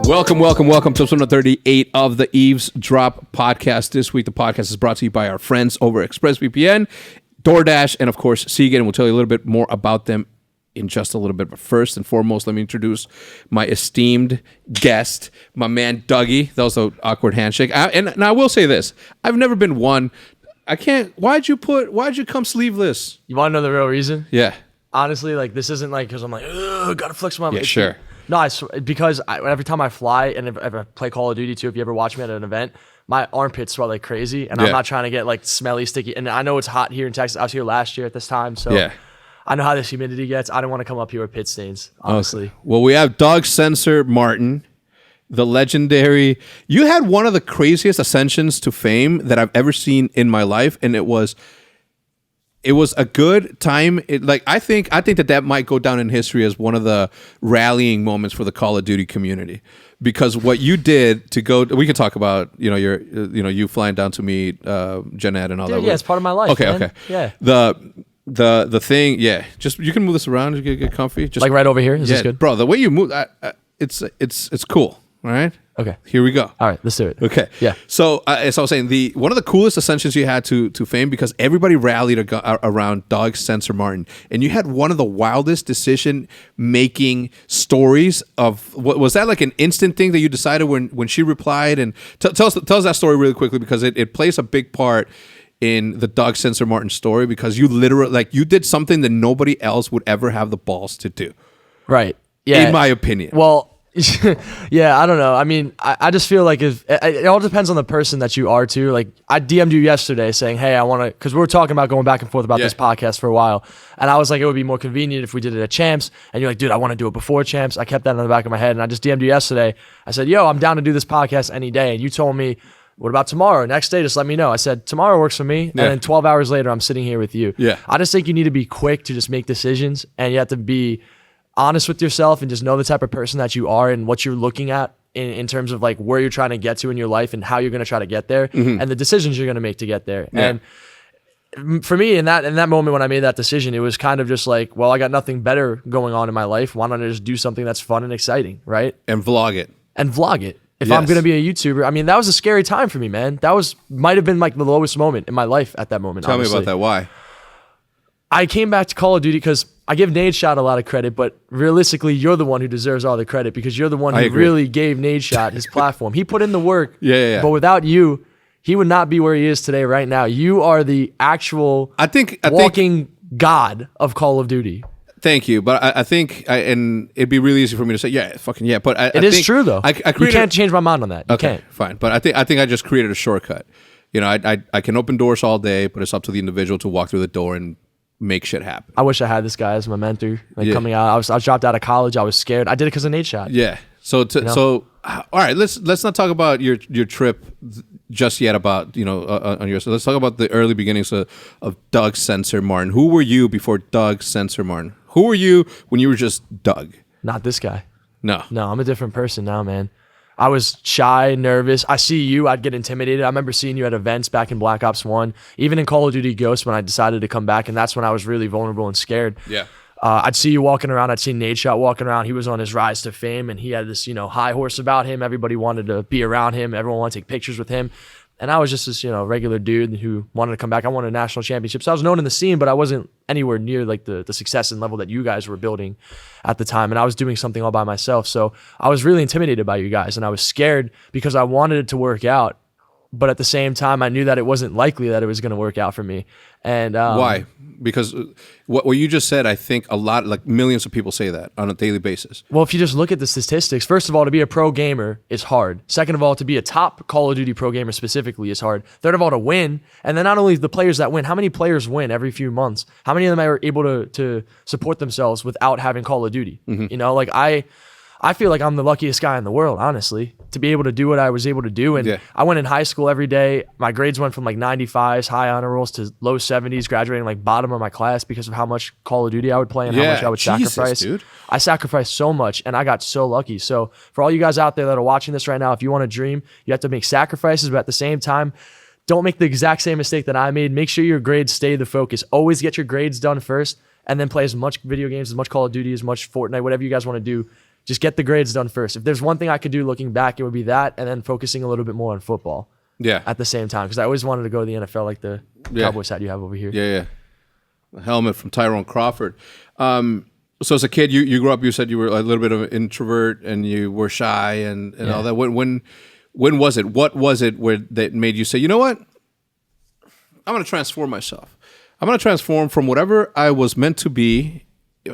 Welcome to episode 38 of the Eavesdrop podcast. This week, the podcast is brought to you by our friends over at ExpressVPN, DoorDash, and of course, Seagate. And we'll tell you a little bit more about them in just a little bit. But first and foremost, let me introduce my esteemed guest, my man Dougie. That was an awkward handshake. And I will say this: I've never been one. I can't. Why'd you come sleeveless? You want to know the real reason? Yeah. Honestly, like this isn't like because I'm like, gotta flex my. Yeah, sure. No, because every time I fly and if I play Call of Duty too, if you ever watch me at an event, my armpits sweat like crazy, and I'm not trying to get like smelly, sticky. And I know it's hot here in Texas. I was here last year at this time, so I know how this humidity gets. I don't want to come up here with pit stains, honestly. Okay. Well, we have Doug Censor Martin, the legendary. You had one of the craziest ascensions to fame that I've ever seen in my life, and it was a good time. I think that might go down in history as one of the rallying moments for the Call of Duty community, because what you did to go. We can talk about you flying down to meet Yannet and all that. Yeah, it's part of my life. Okay, man. okay. Yeah. The thing, yeah. Just you can move this around. You get comfy. Just like right over here. Is this good, bro? The way you move, it's cool. All right. Okay. Here we go. All right, let's do it. Okay. Yeah. So, as I was saying, one of the coolest ascensions you had to fame, because everybody rallied around Doug Censor Martin, and you had one of the wildest decision-making stories of. What was that, like an instant thing that you decided when she replied? And tell us that story really quickly, because it plays a big part in the Doug Censor Martin story, because you literally you did something that nobody else would ever have the balls to do. Right. Yeah. In my opinion. Well. Yeah, I don't know. I mean, I just feel like it all depends on the person that you are too. Like I DM'd you yesterday saying, hey, I want to, because we were talking about going back and forth about this podcast for a while. And I was like, it would be more convenient if we did it at Champs. And you're like, dude, I want to do it before Champs. I kept that in the back of my head. And I just DM'd you yesterday. I said, yo, I'm down to do this podcast any day. And you told me, what about tomorrow? Next day, just let me know. I said, tomorrow works for me. And then 12 hours later, I'm sitting here with you. Yeah. I just think you need to be quick to just make decisions. And you have to be honest with yourself and just know the type of person that you are and what you're looking at in terms of like where you're trying to get to in your life and how you're going to try to get there and the decisions you're going to make to get there. Yeah. And for me in that moment when I made that decision, it was kind of just like, well, I got nothing better going on in my life. Why don't I just do something that's fun and exciting, right? And vlog it. If I'm going to be a YouTuber. I mean, that was a scary time for me, man. That might have been like the lowest moment in my life at that moment. Tell me about that. Why? I came back to Call of Duty because I give Nadeshot a lot of credit, but realistically, you're the one who deserves all the credit because you're the one who really gave Nadeshot his platform. He put in the work, but without you, he would not be where he is today right now. You are the actual walking god of Call of Duty. Thank you, but I think and it'd be really easy for me to say, but it is true though. You can't change my mind on that. You can't. Fine, but I think I just created a shortcut. I can open doors all day, but it's up to the individual to walk through the door and make shit happen. I wish I had this guy as my mentor. Coming out, I was dropped out of college. I was scared. I did it because of Nadeshot. Yeah. So all right. Let's not talk about your trip just yet. About on your. So let's talk about the early beginnings of Doug Censor Martin. Who were you before Doug Censor Martin? Who were you when you were just Doug? Not this guy. No, I'm a different person now, man. I was shy, nervous. I see you, I'd get intimidated. I remember seeing you at events back in Black Ops 1, even in Call of Duty Ghosts when I decided to come back, and that's when I was really vulnerable and scared. Yeah. I'd see you walking around. I'd see Nadeshot walking around. He was on his rise to fame, and he had this, high horse about him. Everybody wanted to be around him. Everyone wanted to take pictures with him. And I was just this, regular dude who wanted to come back. I won a national championship. So I was known in the scene, but I wasn't anywhere near like the success and level that you guys were building at the time. And I was doing something all by myself. So I was really intimidated by you guys. And I was scared because I wanted it to work out. But at the same time, I knew that it wasn't likely that it was going to work out for me. And why? Because what you just said, I think a lot, like millions of people say that on a daily basis. Well, if you just look at the statistics, first of all, to be a pro gamer is hard. Second of all, to be a top Call of Duty pro gamer specifically is hard. Third of all, to win. And then not only the players that win, how many players win every few months? How many of them are able to support themselves without having Call of Duty? Mm-hmm. I feel like I'm the luckiest guy in the world, honestly, to be able to do what I was able to do. And I went in high school every day. My grades went from like 95s, high honor rolls, to low 70s, graduating like bottom of my class because of how much Call of Duty I would play and how much I would sacrifice. Dude. I sacrificed so much, and I got so lucky. So for all you guys out there that are watching this right now, if you want to dream, you have to make sacrifices, but at the same time, don't make the exact same mistake that I made. Make sure your grades stay the focus. Always get your grades done first, and then play as much video games, as much Call of Duty, as much Fortnite, whatever you guys want to do, just get the grades done first. If there's one thing I could do looking back, it would be that, and then focusing a little bit more on football. Yeah. At the same time, because I always wanted to go to the NFL, like the Cowboys hat you have over here. Yeah. A helmet from Tyrone Crawford. So as a kid, you grew up. You said you were a little bit of an introvert and you were shy and all that. When was it? What was it that made you say, you know what? I'm going to transform myself. I'm going to transform from whatever I was meant to be.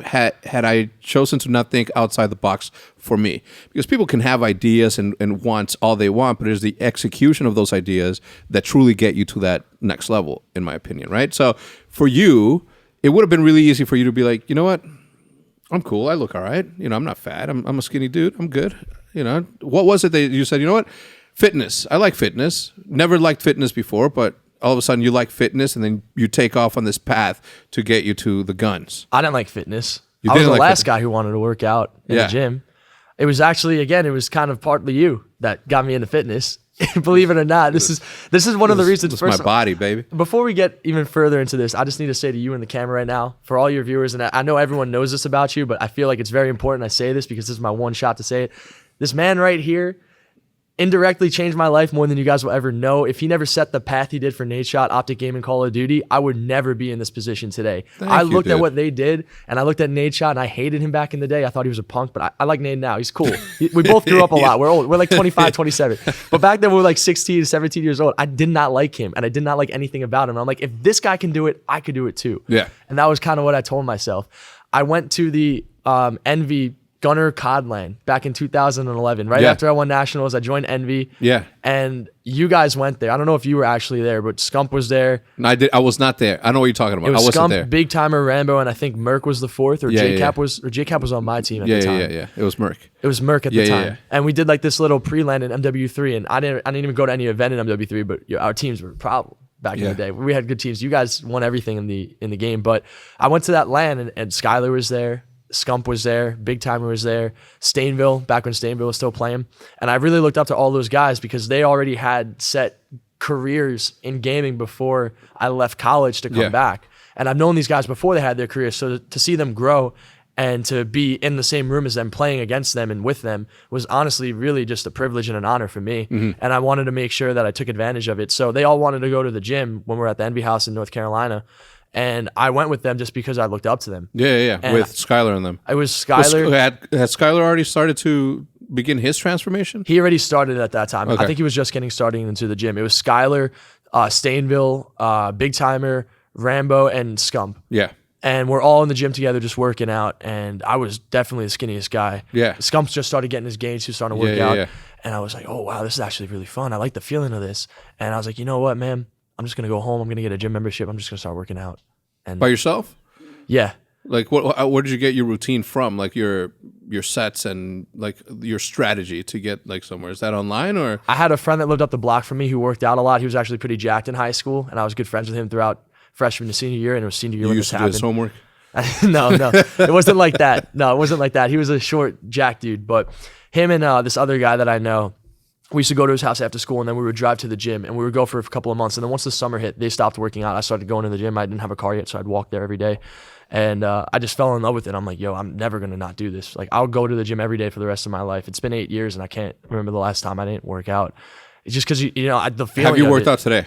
Had I chosen to not think outside the box for me, because people can have ideas and wants all they want, but it's the execution of those ideas that truly get you to that next level, in my opinion, right? So for you, it would have been really easy for you to be like, you know what, I'm cool, I look all right, I'm not fat, I'm a skinny dude, I'm good. What was it that you said, you know what, fitness, I like fitness, never liked fitness before, but all of a sudden you like fitness and then you take off on this path to get you to the guns. I didn't like fitness. I was the last guy who wanted to work out in the gym. It was actually, again, it was kind of partly you that got me into fitness. Believe it or not, this is one of the reasons. It's my body, baby. Before we get even further into this, I just need to say to you in the camera right now, for all your viewers, and I know everyone knows this about you, but I feel like it's very important I say this because this is my one shot to say it. This man right here indirectly changed my life more than you guys will ever know. If he never set the path he did for Nadeshot, OpTic Gaming, Call of Duty, I would never be in this position today. I looked at what they did, and I looked at Nadeshot, and I hated him back in the day. I thought he was a punk, but I like Nade now. He's cool. We both grew up a lot. We're old. We're like 25, 27. But back then, we were like 16, 17 years old. I did not like him, and I did not like anything about him. And I'm like, if this guy can do it, I could do it too. Yeah. And that was kind of what I told myself. I went to the Envy Gunner Cod LAN back in 2011. Right after I won nationals, I joined Envy. Yeah. And you guys went there. I don't know if you were actually there, but Scump was there. No, I was not there. I know what you're talking about. It was I wasn't Scump, there. Big Timer, Rambo, and I think Merc was the fourth, or JCap was on my team at the time. Yeah. It was Merc. It was Merc at the time. And we did like this little pre-LAN in MW3, and I didn't even go to any event in MW3, but our teams were a problem back in the day. We had good teams. You guys won everything in the game, but I went to that LAN and Skylar was there. Scump was there, Big Timer was there, Stainville, back when Stainville was still playing. And I really looked up to all those guys because they already had set careers in gaming before I left college to come back. And I've known these guys before they had their careers. So to see them grow and to be in the same room as them, playing against them and with them, was honestly really just a privilege and an honor for me. And I wanted to make sure that I took advantage of it. So they all wanted to go to the gym when we were at the Envy House in North Carolina. And I went with them just because I looked up to them. Yeah. And with Skylar and them. It was Skylar. Had Skylar already started to begin his transformation? He already started at that time. Okay. I think he was just getting started into the gym. It was Skylar, Stainville, Big Timer, Rambo, and Scump. Yeah. And we're all in the gym together just working out. And I was definitely the skinniest guy. Yeah. Scump's just started getting his gains. He was starting to work out. Yeah. And I was like, oh, wow, this is actually really fun. I like the feeling of this. And I was like, you know what, man? I'm just going to go home. I'm going to get a gym membership. I'm just going to start working out. And by yourself? Yeah. Like where did you get your routine from? Like your sets and like your strategy to get like somewhere? Is that online or? I had a friend that lived up the block from me who worked out a lot. He was actually pretty jacked in high school, and I was good friends with him throughout freshman to senior year, and it was senior year when this happened. You used to do his No, homework? it wasn't like that. No, it wasn't like that. He was a short jack dude, but him and this other guy that I know, we used to go to his house after school, and then we would drive to the gym, and we would go for a couple of months. And then once the summer hit, they stopped working out. I started going to the gym. I didn't have a car yet, so I'd walk there every day. And I just fell in love with it. I'm like, yo, I'm never going to not do this. Like, I'll go to the gym every day for the rest of my life. It's been 8 years, and I can't remember the last time I didn't work out. It's just because, the feeling. Have you worked out today?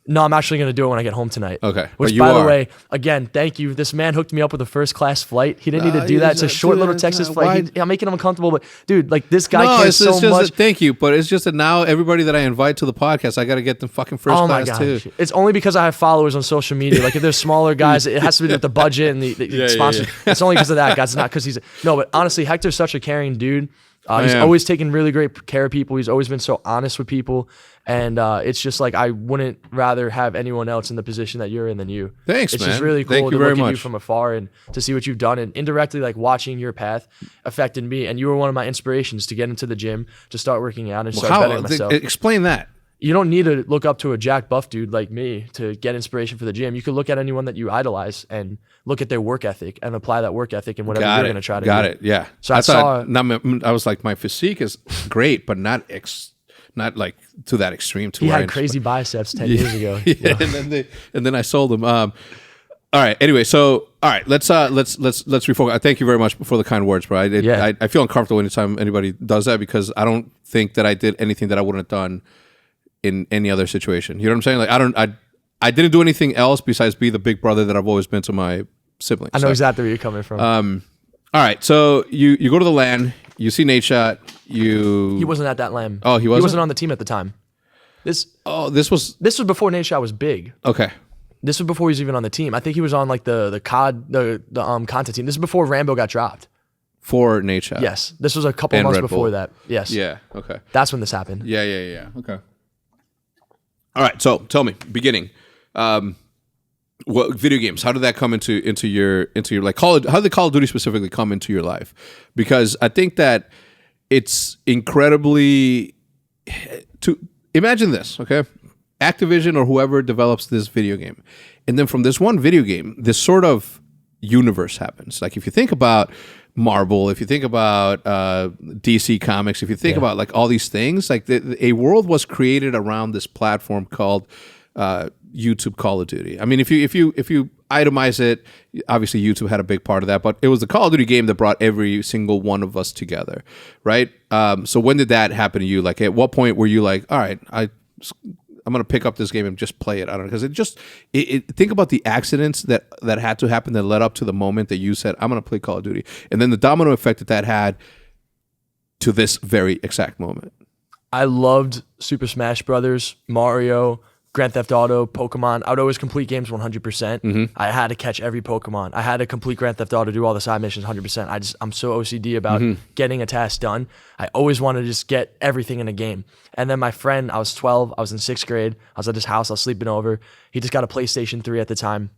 No, I'm actually going to do it when I get home tonight. Okay. Which, by the way, again, thank you. This man hooked me up with a first-class flight. He didn't need to do that. It's a short little Texas flight. I'm making him uncomfortable, but dude, like this guy cares so much. Thank you, but it's just that now everybody that I invite to the podcast, I got to get them fucking first class too. It's only because I have followers on social media. Like if there's smaller guys, it has to be with the budget and the sponsors. Yeah. It's only because of that, guys. It's not because but honestly, Hector's such a caring dude. He's always taken really great care of people. He's always been so honest with people. And it's just like I wouldn't rather have anyone else in the position that you're in than you. Thanks, it's man. It's just really cool Thank to you very look at much. you from afar and to see what you've done. And indirectly, like watching your path affected me. And you were one of my inspirations to get into the gym, to start working out and start bettering myself. Explain that. You don't need to look up to a jack buff dude like me to get inspiration for the gym. You could look at anyone that you idolize and look at their work ethic and apply that work ethic in whatever you're going to try to do. Got it. Yeah. So I was like, my physique is great, but not like to that extreme. He had crazy biceps 10 years ago. Yeah, and then I sold them. All right. Anyway, so all right, let's refocus. Thank you very much for the kind words, bro. I feel uncomfortable anytime anybody does that because I don't think that I did anything that I wouldn't have done in any other situation. You know what I'm saying? Like I didn't do anything else besides be the big brother that I've always been to my siblings. I know exactly where you're coming from. All right, so you go to the LAN, you see Nadeshot, He wasn't at that LAN. Oh, he wasn't? He wasn't on the team at the time. This was before Nadeshot was big. Okay. This was before he was even on the team. I think he was on like the COD content team. This is before Rambo got dropped. For Nadeshot. Yes. This was a couple months Red before Bull. that. Yes. Yeah, okay. That's when this happened. Yeah. Okay. All right, so tell me, beginning. What video games? How did that come into your like how did Call of Duty specifically come into your life? Because I think that it's incredibly to imagine this, okay? Activision or whoever develops this video game, and then from this one video game, this sort of universe happens. Like if you think about Marvel, if you think about DC Comics, if you think about like all these things, like a world was created around this platform called YouTube Call of Duty. I mean, if you itemize it, obviously YouTube had a big part of that, but it was the Call of Duty game that brought every single one of us together, right? So when did that happen to you? Like, at what point were you like, all right, I'm going to pick up this game and just play it? I don't know, because think about the accidents that had to happen that led up to the moment that you said, I'm going to play Call of Duty, and then the domino effect that had to this very exact moment. I loved Super Smash Brothers, Mario, Grand Theft Auto, Pokemon. I would always complete games 100%. I had to catch every Pokemon. I had to complete Grand Theft Auto, do all the side missions 100%. I'm so OCD about getting a task done. I always wanted to just get everything in a game. And then my friend, I was 12, I was in 6th grade. I was at his house, I was sleeping over. He just got a PlayStation 3 at the time.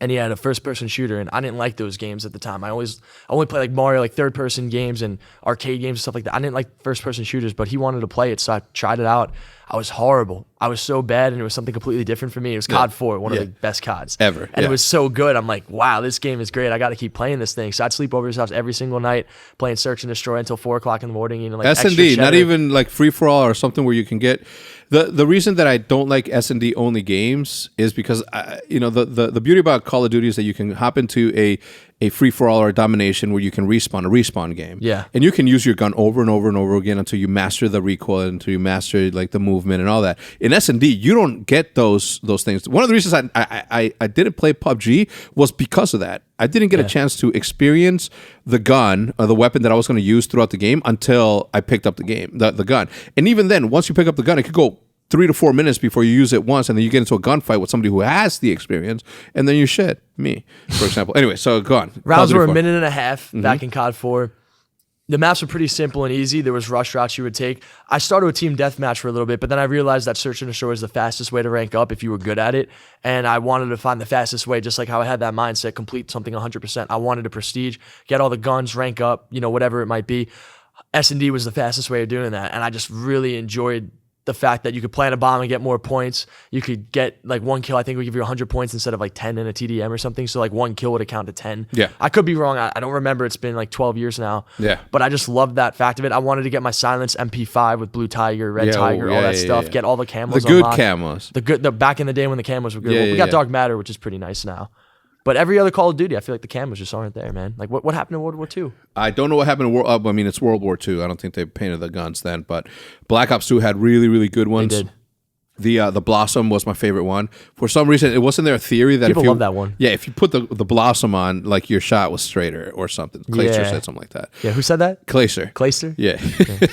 And he had a first-person shooter, and I didn't like those games at the time. I only play like Mario, like third-person games and arcade games and stuff like that. I didn't like first-person shooters, but he wanted to play it, so I tried it out. I was horrible. I was so bad, and it was something completely different for me. It was COD 4, one of the best CODs ever, and it was so good. I'm like, wow, this game is great. I got to keep playing this thing. So I'd sleep over his house every single night, playing Search and Destroy until 4 o'clock in the morning. You know, like S&D, not even like free for all or something where you can get. The reason that I don't like S&D only games is because the beauty about Call of Duty is that you can hop into a free for all or a domination where you can respawn a respawn game. Yeah. And you can use your gun over and over and over again until you master the recoil, until you master like the movement and all that. In S&D, you don't get those things. One of the reasons I didn't play PUBG was because of that. I didn't get a chance to experience the gun or the weapon that I was going to use throughout the game until I picked up the gun. And even then, once you pick up the gun, it could go 3 to 4 minutes before you use it once, and then you get into a gunfight with somebody who has the experience, and then you shit. Me, for example. Anyway, so go on. Rounds were a minute and a half back in COD 4. The maps were pretty simple and easy. There was rush routes you would take. I started with team deathmatch for a little bit, but then I realized that Search and Destroy is the fastest way to rank up if you were good at it, and I wanted to find the fastest way, just like how I had that mindset, complete something 100%. I wanted to prestige, get all the guns, rank up, whatever it might be. S&D was the fastest way of doing that, and I just really enjoyed the fact that you could plant a bomb and get more points. You could get like 1 kill. I think would give you 100 points instead of like 10 in a TDM or something. So like 1 kill would account to 10. Yeah. I could be wrong. I don't remember. It's been like 12 years now. Yeah. But I just loved that fact of it. I wanted to get my Silence MP5 with Blue Tiger, Red Tiger, all that stuff. Get all the camos. The good unlocked. camos. The back in the day when the camos were good. We got Dark Matter, which is pretty nice now. But every other Call of Duty, I feel like the camos just aren't there, man. Like, what happened in World War II? I don't know what happened in World. I mean, it's World War II. I don't think they painted the guns then, but Black Ops 2 had really, really good ones. They did. The Blossom was my favorite one. For some reason, it wasn't there a theory that people love that one. Yeah, if you put the Blossom on, like your shot was straighter or something. Clayster said something like that. Yeah, who said that? Clayster. Clayster? Yeah. Okay.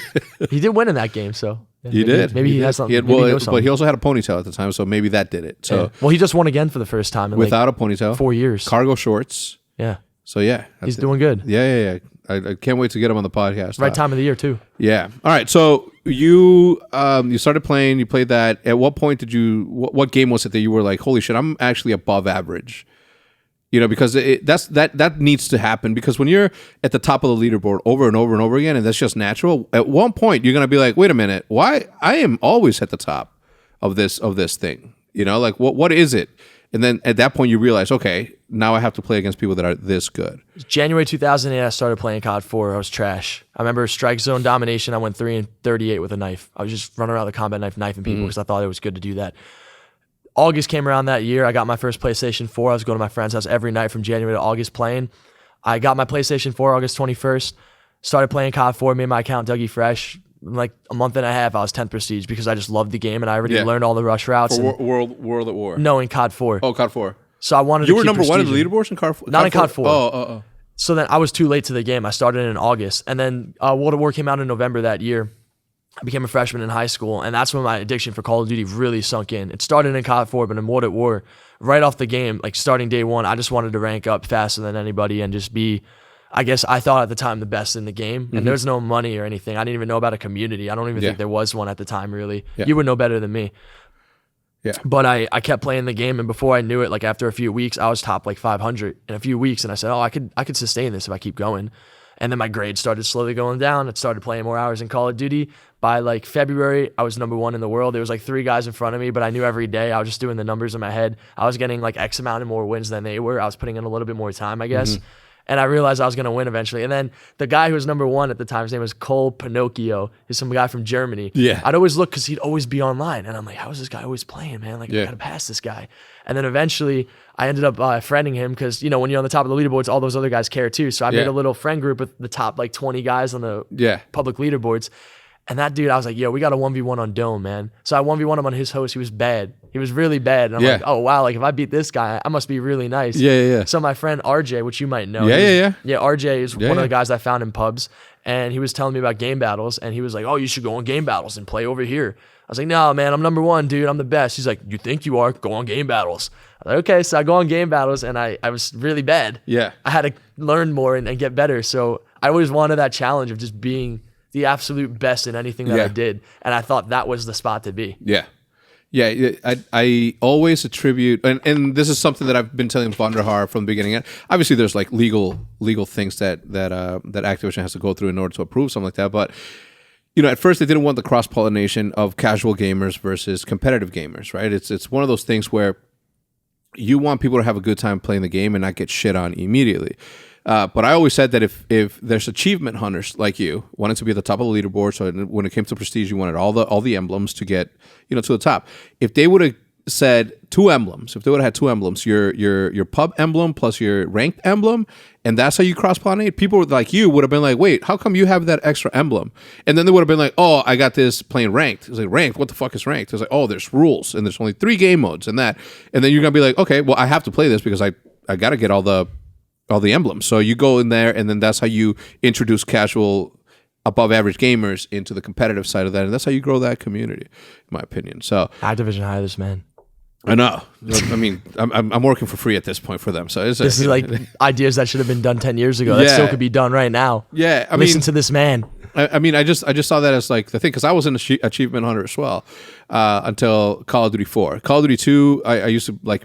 He did win in that game, so. Yeah, He did. Maybe he has something. But he also had a ponytail at the time, so maybe that did it. So well, he just won again for the first time in without like a ponytail, 4 years. Cargo shorts. Yeah. So yeah, he's doing good. Yeah. I can't wait to get him on the podcast. Right time of the year too. Yeah. All right. So you started playing. You played that. At what point did you? What game was it that you were like, holy shit, I'm actually above average? Because that needs to happen, because when you're at the top of the leaderboard over and over and over again, and that's just natural. At one point, you're gonna be like, wait a minute, why I am always at the top of this thing? Like what is it? And then at that point, you realize, okay, now I have to play against people that are this good. January 2008, I started playing COD 4. I was trash. I remember Strike Zone Domination. I went 3 and 38 with a knife. I was just running around the combat knife, knifing people because I thought it was good to do that. August came around that year. I got my first PlayStation 4. I was going to my friend's house every night from January to August playing. I got my PlayStation 4 August 21st. Started playing COD 4, made my account Dougie Fresh. In like a month and a half, I was 10th prestige because I just loved the game and I already learned all the rush routes. For World at War. No, in COD 4. Oh, COD 4. So I wanted you to were keep number one in the prestiging. leaderboards in COD 4? Not in COD 4. Oh. So then I was too late to the game. I started in August. And then World at War came out in November that year. I became a freshman in high school. And that's when my addiction for Call of Duty really sunk in. It started in COD 4, but in World at War, right off the game, like starting day one, I just wanted to rank up faster than anybody and just be, I guess I thought at the time, the best in the game. And there was no money or anything. I didn't even know about a community. I don't even think there was one at the time, really. Yeah. You would know better than me. Yeah. But I kept playing the game, and before I knew it, like after a few weeks, I was top like 500 in a few weeks, and I said, oh, I could sustain this if I keep going. And then my grades started slowly going down. I started playing more hours in Call of Duty. By like February, I was number one in the world. There was like 3 guys in front of me, but I knew every day I was just doing the numbers in my head. I was getting like X amount of more wins than they were. I was putting in a little bit more time, I guess. And I realized I was going to win eventually. And then the guy who was number one at the time, his name was Cole Pinocchio. He's some guy from Germany. Yeah. I'd always look because he'd always be online. And I'm like, how is this guy always playing, man? Like, I got to pass this guy. And then eventually I ended up friending him because, you know, when you're on the top of the leaderboards, all those other guys care too. So I made a little friend group with the top like 20 guys on the public leaderboards. And that dude, I was like, yo, we got a 1v1 on Dome, man. So I 1v1 him on his host. He was bad. He was really bad. And I'm like, oh, wow, like if I beat this guy, I must be really nice. Yeah. So my friend RJ, which you might know. Yeah. Yeah, RJ is one of the guys I found in pubs. And he was telling me about Gamebattles. And he was like, oh, you should go on Gamebattles and play over here. I was like, no, man, I'm number one, dude. I'm the best. He's like, you think you are? Go on Gamebattles. I was like, okay. So I go on Gamebattles, and I was really bad. Yeah. I had to learn more and get better. So I always wanted that challenge of just being the absolute best in anything that I did. And I thought that was the spot to be. Yeah. I always attribute, and this is something that I've been telling Vonderhaar from the beginning. And obviously, there's like legal things that Activision has to go through in order to approve something like that. But you know, at first they didn't want the cross pollination of casual gamers versus competitive gamers, right? It's one of those things where you want people to have a good time playing the game and not get shit on immediately. But I always said that if there's achievement hunters like you wanted to be at the top of the leaderboard, so when it came to prestige, you wanted all the emblems to get to the top. If they would have said 2 emblems, if they would have had 2 emblems, your pub emblem plus your ranked emblem, and that's how you cross pollinate, people like you would have been like, wait, how come you have that extra emblem? And then they would have been like, oh, I got this playing ranked. It's like, ranked? What the fuck is ranked? It's like, oh, there's rules and there's only 3 game modes and that, and then you're gonna be like, okay, well, I have to play this because I got to get all the emblems. So you go in there, and then that's how you introduce casual, above average gamers into the competitive side of that, and that's how you grow that community, in my opinion. So Activision hire this man. I know. I mean, I'm working for free at this point for them. So this is like ideas that should have been done 10 years ago. That still could be done right now. Yeah, Listen to this man. I mean, I just saw that as like the thing, because I was an achievement hunter as well until Call of Duty 4. Call of Duty 2, I used to like.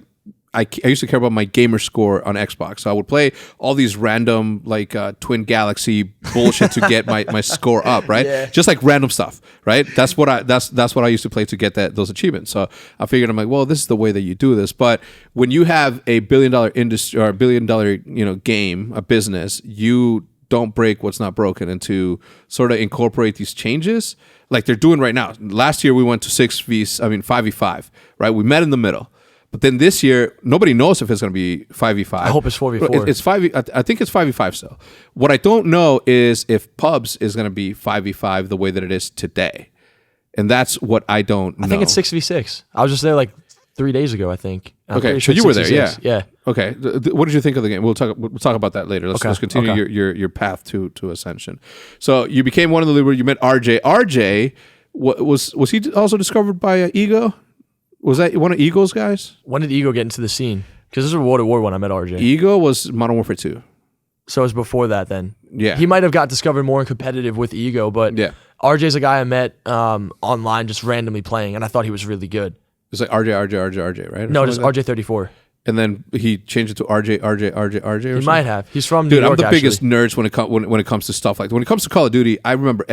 I used to care about my gamer score on Xbox, so I would play all these random like Twin Galaxy bullshit to get my score up, right? Yeah. Just like random stuff, right? That's what I used to play to get those achievements. So I figured, I'm like, well, this is the way that you do this. But when you have a $1 billion industry or $1 billion game, a business, you don't break what's not broken, and to sort of incorporate these changes like they're doing right now. Last year we went to 5v5, right? We met in the middle. But then this year, nobody knows if it's going to be 5v5. I hope it's 4v4. It's 5v. I think it's 5v5 still. What I don't know is if pubs is going to be 5v5 the way that it is today, and that's what I don't know. I think it's 6v6. I was just there like 3 days ago, I think. Okay, so you were there, yeah. Okay, what did you think of the game? We'll talk about that later. Let's continue your path to ascension. So you became one of the leaders. You met RJ. RJ was he also discovered by Ego? Was that one of Eagle's guys? When did Ego get into the scene? Because this was World at War when I met RJ. Ego was Modern Warfare 2. So it was before that then. Yeah. He might have got discovered more in competitive with Ego, but RJ's a guy I met online just randomly playing, and I thought he was really good. It's like RJ, right? No, just like RJ34. And then he changed it to RJ. He might have. He's from New York, I'm the biggest nerds when it comes to stuff like that. When it comes to Call of Duty, I remember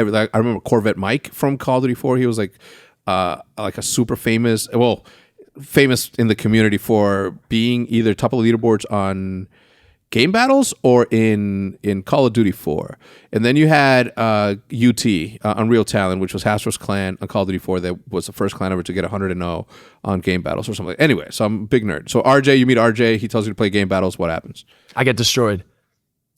Corvette Mike from Call of Duty 4. He was like a super famous in the community for being either top of the leaderboards on Game Battles or in Call of Duty 4. And then you had UT, Unreal Talent, which was Hasbro's clan on Call of Duty 4. That was the first clan ever to get 100-0 on Game Battles or something. Anyway, so I'm a big nerd. So RJ, you meet RJ. He tells you to play Game Battles. What happens? I get destroyed.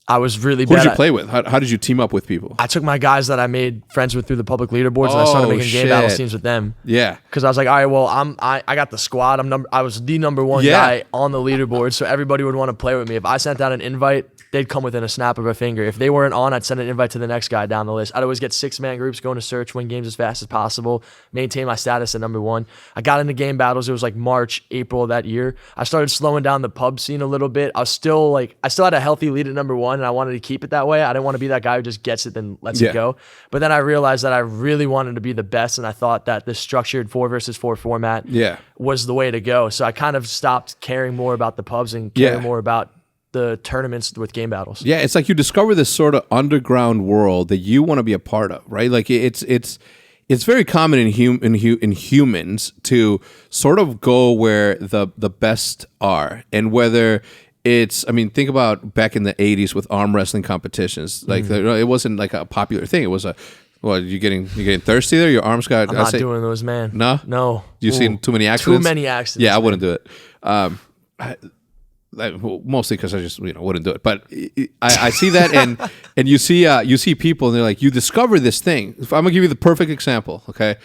I was really Who bad. did you play with? How did you team up with people? I took my guys that I made friends with through the public leaderboards, and I started making Game Battles teams with them. Yeah. Because I was like, all right, well, I got the squad. I was the number one guy on the leaderboard, so everybody would want to play with me. If I sent out an invite, they'd come within a snap of a finger. If they weren't on, I'd send an invite to the next guy down the list. I'd always get 6-man groups, going to search, win games as fast as possible, maintain my status at number one. I got into Game Battles. It was like March, April of that year. I started slowing down the pub scene a little bit. I still had a healthy lead at number one, and I wanted to keep it that way. I didn't want to be that guy who just gets it then lets it go. But then I realized that I really wanted to be the best, and I thought that this structured 4 versus 4 format was the way to go. So I kind of stopped caring more about the pubs and caring more about the tournaments with Game Battles. Yeah, it's like you discover this sort of underground world that you want to be a part of, right? Like it's very common in humans to sort of go where the best are, and whether it's, I mean, think about back in the 80s with arm wrestling competitions. Like it wasn't like a popular thing. It was you getting thirsty there? Your arms got. I'm not doing those, man. No. You've seen too many accidents. Too many accidents. Yeah, I wouldn't do it. Mostly because I just wouldn't do it. But I see that, and you see people, and they're like, you discover this thing. I'm gonna give you the perfect example. Okay,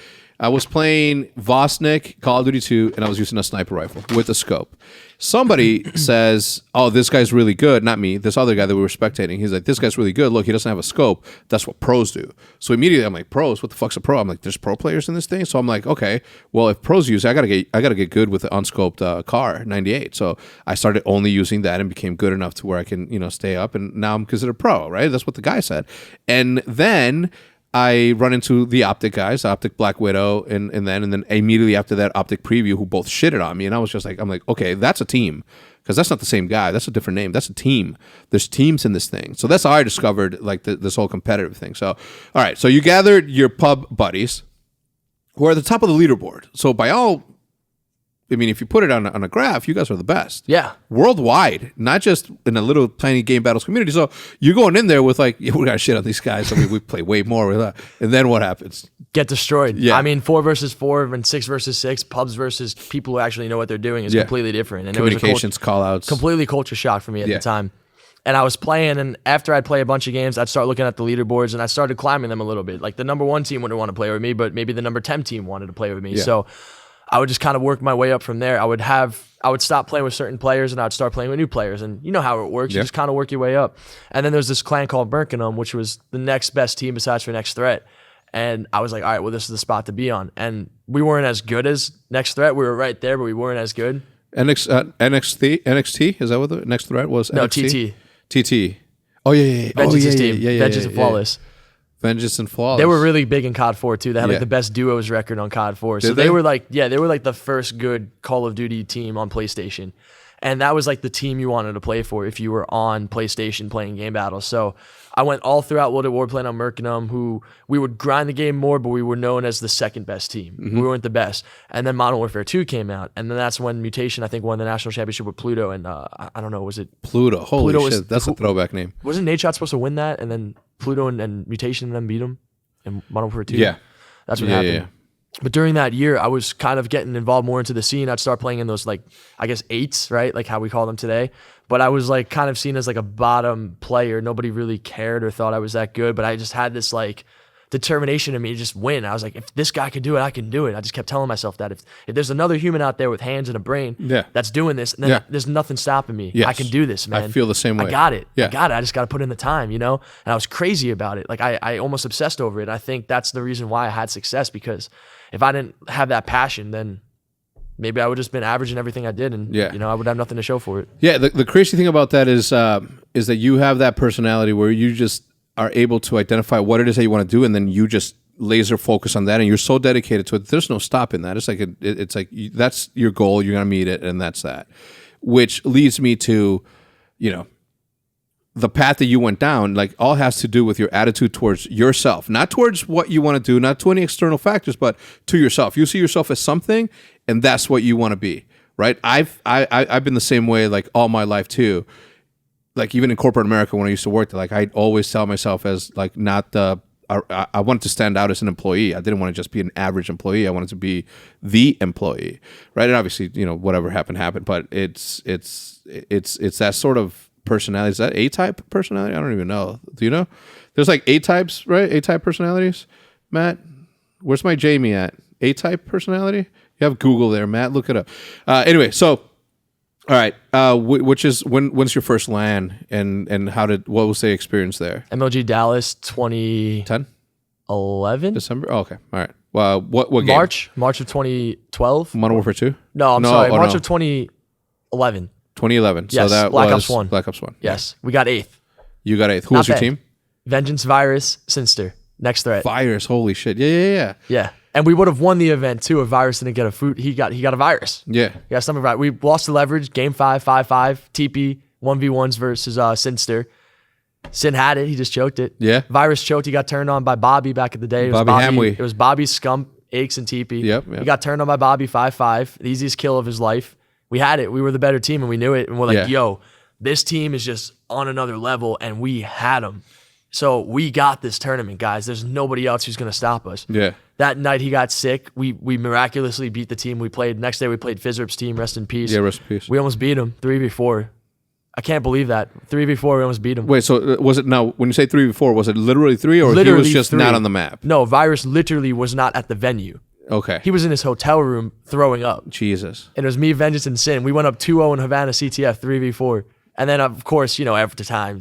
I was playing Vosnik, Call of Duty 2, and I was using a sniper rifle with a scope. Somebody says, oh, this guy's really good. Not me, this other guy that we were spectating. He's like, this guy's really good. Look, he doesn't have a scope. That's what pros do. So immediately I'm like, pros? What the fuck's a pro? I'm like, there's pro players in this thing? So I'm like, okay, well, if pros use it, I gotta get good with the unscoped car 98. So I started only using that and became good enough to where I can, stay up, and now I'm considered pro, right? That's what the guy said. And then I run into the OpTic guys, OpTic Black Widow, and then immediately after that, OpTic Preview, who both shitted on me. And I was just like, I'm like, okay, that's a team. Because that's not the same guy. That's a different name. That's a team. There's teams in this thing. So that's how I discovered like this whole competitive thing. So, all right. So you gathered your pub buddies who are at the top of the leaderboard. So by all, I mean, if you put it on a graph, you guys are the best. Yeah. Worldwide, not just in a little tiny Game Battles community. So you're going in there with like, we got to shit on these guys. So we play way more with that. And then what happens? Get destroyed. Yeah. I mean, 4 versus 4 and 6 versus 6, pubs versus people who actually know what they're doing is completely different. And communications, call-outs. Completely culture shock for me at the time. And I was playing, and after I'd play a bunch of games, I'd start looking at the leaderboards, and I started climbing them a little bit. Like the number 1 team wouldn't want to play with me, but maybe the number 10 team wanted to play with me. Yeah. So I would just kind of work my way up from there. I would stop playing with certain players, and I would start playing with new players. And you know how it works. You just kind of work your way up. And then there's this clan called Birkenham, which was the next best team besides for Next Threat. And I was like, all right, well, this is the spot to be on. And we weren't as good as Next Threat. We were right there, but we weren't as good. NXT? Is that what the Next Threat was? No, NXT? TT. Oh, yeah. Vengeance's team. Vengeance and Flawless. Vengeance and Flawless. They were really big in COD 4 too. They had like the best duos record on COD 4. So they were like the first good Call of Duty team on PlayStation. And that was like the team you wanted to play for if you were on PlayStation playing Game Battles. So I went all throughout World at War playing on Birkenham, who we would grind the game more, but we were known as the second best team. We weren't the best. And then Modern Warfare 2 came out. And then that's when Mutation, I think, won the national championship with Pluto. And I don't know, was it Pluto? Holy shit, that's a throwback name. Wasn't Nadeshot supposed to win that? And then Pluto and Mutation and them beat him in Modern Warfare 2? Yeah. That's what happened. Yeah. But during that year, I was kind of getting involved more into the scene. I'd start playing in those, like, I guess, 8s, right? Like how we call them today. But I was like kind of seen as like a bottom player. Nobody really cared or thought I was that good. But I just had this like determination in me to just win. I was like, if this guy can do it, I can do it. I just kept telling myself that if there's another human out there with hands and a brain that's doing this, then there's nothing stopping me. Yes. I can do this, man. I feel the same way. I got it. Yeah. I got it. I just got to put in the time, And I was crazy about it. Like I almost obsessed over it. I think that's the reason why I had success, because if I didn't have that passion, then maybe I would have just been average in everything I did, and I would have nothing to show for it. Yeah, the crazy thing about that is that you have that personality where you just are able to identify what it is that you want to do, and then you just laser focus on that, and you're so dedicated to it. There's no stopping that. It's like that's your goal. You're gonna meet it, and that's that. Which leads me to, the path that you went down, like all has to do with your attitude towards yourself, not towards what you want to do, not to any external factors, but to yourself. You see yourself as something, and that's what you want to be, right? I've been the same way like all my life too. like even in corporate America when I used to work there, like I always tell myself as like not the I wanted to stand out as an employee. I didn't want to just be an average employee. I wanted to be the employee, right? And obviously, whatever happened. But it's that sort of personality. Is that A-type personality? I don't even know. Do you know? There's like A-types, right? A-type personalities. Matt, where's my Jamie at? A-type personality? You have Google there, Matt. Look it up. Anyway, so. All right, which is when's your first LAN and what was the experience there? MLG Dallas 2010, 11 December. Oh, okay, all right. Well, what game? March of 2012. Modern Warfare 2. No, I'm sorry. March of 2011. 2011. Yes, so that Black was Ops 1. Black Ops 1. Yes, we got 8th. You got 8th. Who was your team? Vengeance, Virus, Censor. Next threat. Virus. Holy shit. Yeah. Yeah. And we would have won the event too if Virus didn't get a food. He got a virus. Yeah. Yeah, something right. We lost the leverage. Game 5, 5-5, TP, 1v1s versus Censor. Sin had it. He just choked it. Yeah. Virus choked. He got turned on by Bobby back in the day. Bobby Hamwee. It was Bobby, Scump, Hecz, and TP. Yep. He got turned on by Bobby 5-5. The easiest kill of his life. We had it. We were the better team, and we knew it. And we're like, yo, this team is just on another level, and we had them. So we got this tournament, guys. There's nobody else who's going to stop us. Yeah. That night he got sick. We miraculously beat the team we played. Next day we played Fizzerp's team. Rest in peace. Yeah, rest in peace. We almost beat him 3v4. I can't believe that. 3v4, we almost beat him. Wait, so was it now, when you say 3v4, was it literally 3 or literally he was just 3. not on the map? No, Virus literally was not at the venue. Okay. He was in his hotel room throwing up. Jesus. And it was me, Vengeance, and Sin. We went up 2-0 in Havana CTF, 3v4. And then, of course, after time,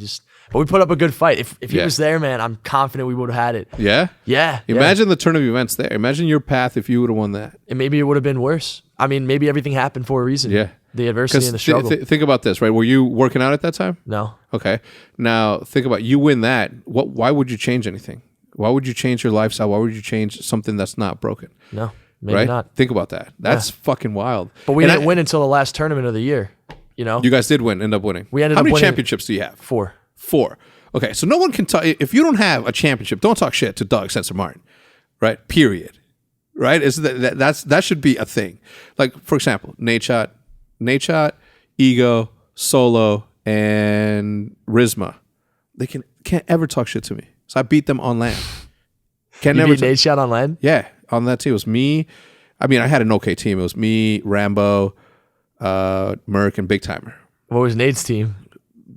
but we put up a good fight. If he was there, man, I'm confident we would have had it. Yeah? Yeah. Imagine the turn of events there. Imagine your path if you would have won that. And maybe it would have been worse. I mean, maybe everything happened for a reason. Yeah. The adversity and the struggle. Think about this, right? Were you working out at that time? No. Okay. Now, think about you win that. Why would you change anything? Why would you change your lifestyle? Why would you change something that's not broken? No, maybe not. Think about that. That's fucking wild. But we didn't win until the last tournament of the year. You guys did end up winning. We ended How up many winning championships do you have? 4. 4. Okay, so no one can tell if you don't have a championship, don't talk shit to Doug Censor Martin, right? Period. Right? That should be a thing. Like, for example, Nadeshot, Ego, Solo, and Rizma. They can't ever talk shit to me. So I beat them on LAN. You beat Nadeshot on LAN? Yeah, on that team. It was me. I mean, I had an okay team. It was me, Rambo, Merc, and Big Timer. What was Nade's team?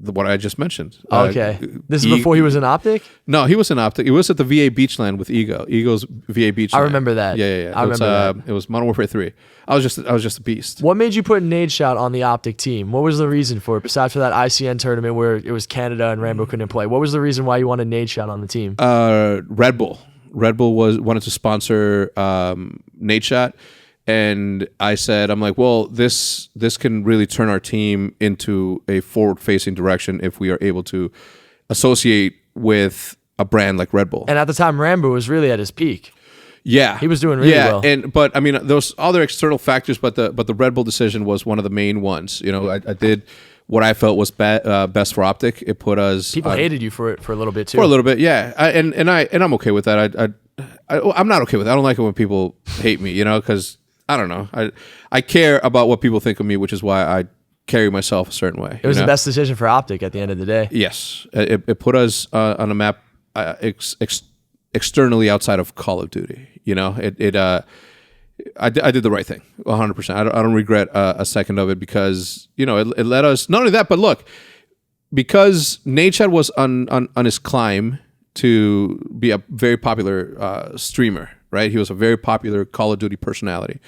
What I just mentioned. Okay. This is before he was in OpTic? No, he was in OpTic. It was at the VA Beachland with Ego. Ego's VA Beachland. I remember that. Yeah. I remember that. It was Modern Warfare 3. I was just a beast. What made you put Nadeshot on the OpTic team? What was the reason for it? Besides for that ICN tournament where it was Canada and Rambo couldn't play. What was the reason why you wanted Nadeshot on the team? Red Bull. Red Bull wanted to sponsor Nadeshot. And I said, I'm like, well, this can really turn our team into a forward-facing direction if we are able to associate with a brand like Red Bull. And at the time, Rambo was really at his peak. Yeah, he was doing really well. But I mean, those other external factors, but the Red Bull decision was one of the main ones. I did what I felt was best for OpTic. It put us. People hated you for it for a little bit too. For a little bit, yeah. And I'm okay with that. I'm not okay with it. I don't like it when people hate me. Because. I don't know. I care about what people think of me, which is why I carry myself a certain way. It was the best decision for OpTic at the end of the day. Yes. It put us on a map externally outside of Call of Duty. I did the right thing, 100%. I don't regret a second of it because, it let us, not only that, but look, because Nadeshot was on his climb to be a very popular streamer, right? He was a very popular Call of Duty personality.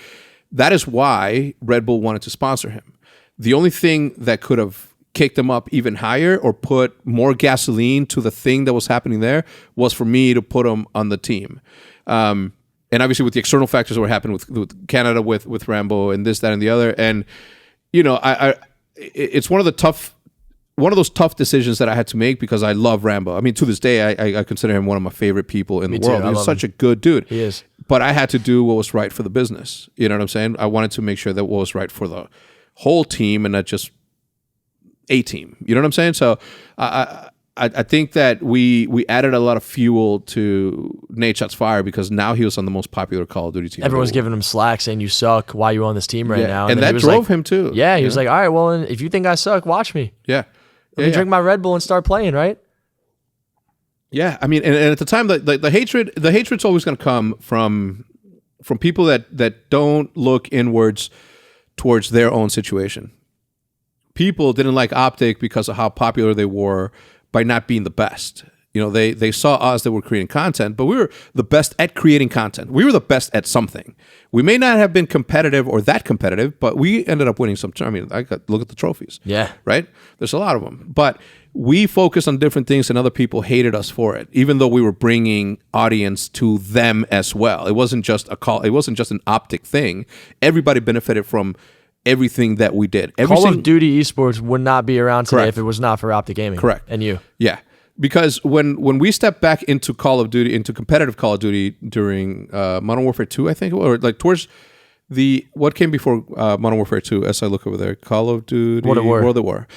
That is why Red Bull wanted to sponsor him. The only thing that could have kicked him up even higher or put more gasoline to the thing that was happening there was for me to put him on the team. And obviously with the external factors that were happening with Canada, with Rambo and this, that, and the other. And, it's one of those tough decisions that I had to make because I love Rambo. I mean, to this day, I consider him one of my favorite people in the world. He's such a good dude. He is. But I had to do what was right for the business. You know what I'm saying? I wanted to make sure that what was right for the whole team and not just a team. You know what I'm saying? So I think that we added a lot of fuel to Nadeshot's fire because now he was on the most popular Call of Duty team. Everyone's giving him slack saying you suck. Why are you on this team right now? And that drove him too. Yeah, he was like, all right, well, if you think I suck, watch me. Yeah. Let me drink my Red Bull and start playing, right? Yeah, I mean, and at the time, the hatred's always going to come from people that don't look inwards towards their own situation. People didn't like OpTic because of how popular they were by not being the best. You know, they saw us that were creating content, but we were the best at creating content. We were the best at something. We may not have been competitive or that competitive, but we ended up winning some. I mean, look at the trophies. Yeah. Right? There's a lot of them. But we focused on different things and other people hated us for it, even though we were bringing audience to them as well. It wasn't just it wasn't just an OpTic thing. Everybody benefited from everything that we did. Call of Duty esports would not be around today Correct. if it was not for OpTic Gaming. Correct. And you. Yeah. Because when we stepped back into Call of Duty, into competitive Call of Duty during Modern Warfare 2, I think, or like towards what came before Modern Warfare 2, as I look over there, Call of Duty, World at War.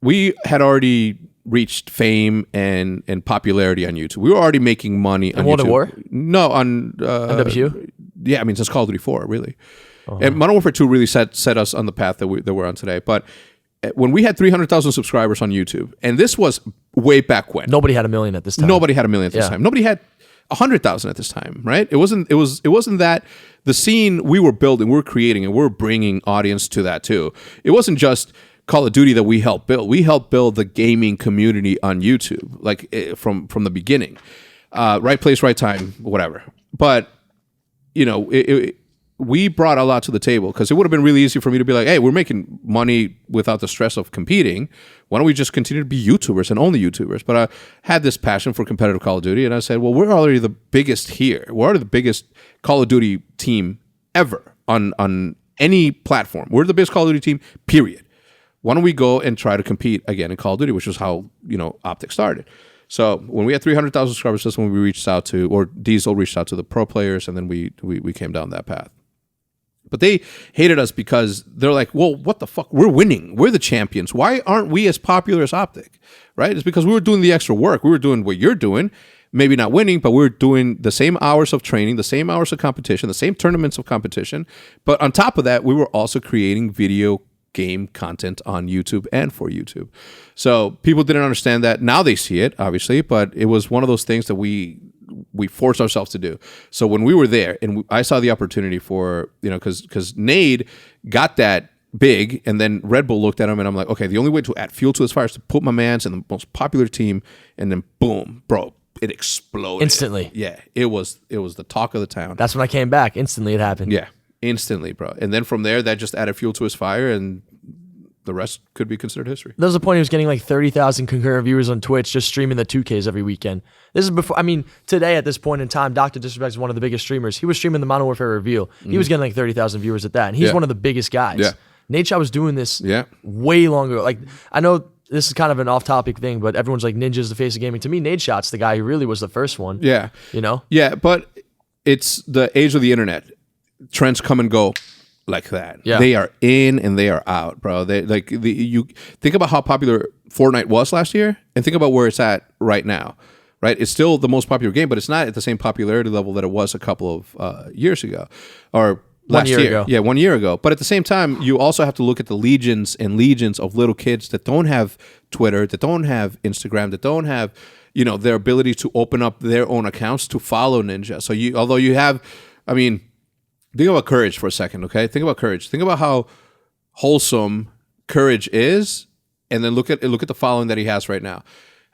We had already reached fame and popularity on YouTube. We were already making money on World YouTube. at War? No, on MW? Yeah, I mean, since Call of Duty 4, really. And Modern Warfare 2 really set us on the path that we're on today. But when we had 300,000 subscribers on YouTube, and this was way back when. Nobody had 1 million at this time. Nobody had 1 million at this time. Nobody had 100,000 at this time, right? It wasn't that the scene we were building, we were creating, and we were bringing audience to that too. It wasn't just Call of Duty that we helped build. We helped build the gaming community on YouTube, like from the beginning. Right place, right time, whatever. But you know, we brought a lot to the table because it would have been really easy for me to be like, hey, we're making money without the stress of competing. Why don't we just continue to be YouTubers and only YouTubers? But I had this passion for competitive Call of Duty, and I said, well, we're already the biggest here. We're already the biggest Call of Duty team ever on any platform. We're the biggest Call of Duty team, period. Why don't we go and try to compete again in Call of Duty, which was how, you know, OpTic started. So when we had 300,000 subscribers, that's when we reached out to, or Diesel reached out to the pro players, and then we came down that path. But they hated us because they're like, well, what the fuck? We're winning. We're the champions. Why aren't we as popular as OpTic? Right? It's because we were doing the extra work. We were doing what you're doing. Maybe not winning, but we're doing the same hours of training, the same hours of competition, the same tournaments of competition. But on top of that, we were also creating video game content on YouTube and for YouTube. So people didn't understand that. Now they see it, obviously, but it was one of those things that we forced ourselves to do. So when we were there and I saw the opportunity for, you know, because Nade got that big and then Red Bull looked at him and I'm like, okay, the only way to add fuel to his fire is to put my mans in the most popular team, and then boom, bro, it exploded. Instantly. Yeah, it was the talk of the town. That's when I came back. Instantly it happened. Yeah, instantly, bro. And then from there, that just added fuel to his fire, and the rest could be considered history. There was a point he was getting like 30,000 concurrent viewers on Twitch just streaming the 2Ks every weekend. This is before, I mean, today at this point in time, Dr. Disrespect is one of the biggest streamers. He was streaming the Modern Warfare reveal. He was getting like 30,000 viewers at that, and he's one of the biggest guys. Yeah. Nadeshot was doing this way longer. Like, I know this is kind of an off-topic thing, but everyone's like, Ninja's the face of gaming. To me, Nadeshot's the guy who really was the first one. Yeah. You know? Yeah, but it's the age of the internet. Trends come and go like that. Yeah. They are in and they are out, bro. You think about how popular Fortnite was last year and think about where it's at right now. Right? It's still the most popular game, but it's not at the same popularity level that it was a couple of years ago or last year ago. Yeah, 1 year ago. But at the same time, you also have to look at the legions and legions of little kids that don't have Twitter, that don't have Instagram, that don't have, you know, their ability to open up their own accounts to follow Ninja. So although you have, I mean, think about Courage for a second, okay? Think about Courage. Think about how wholesome Courage is, and then look at the following that he has right now.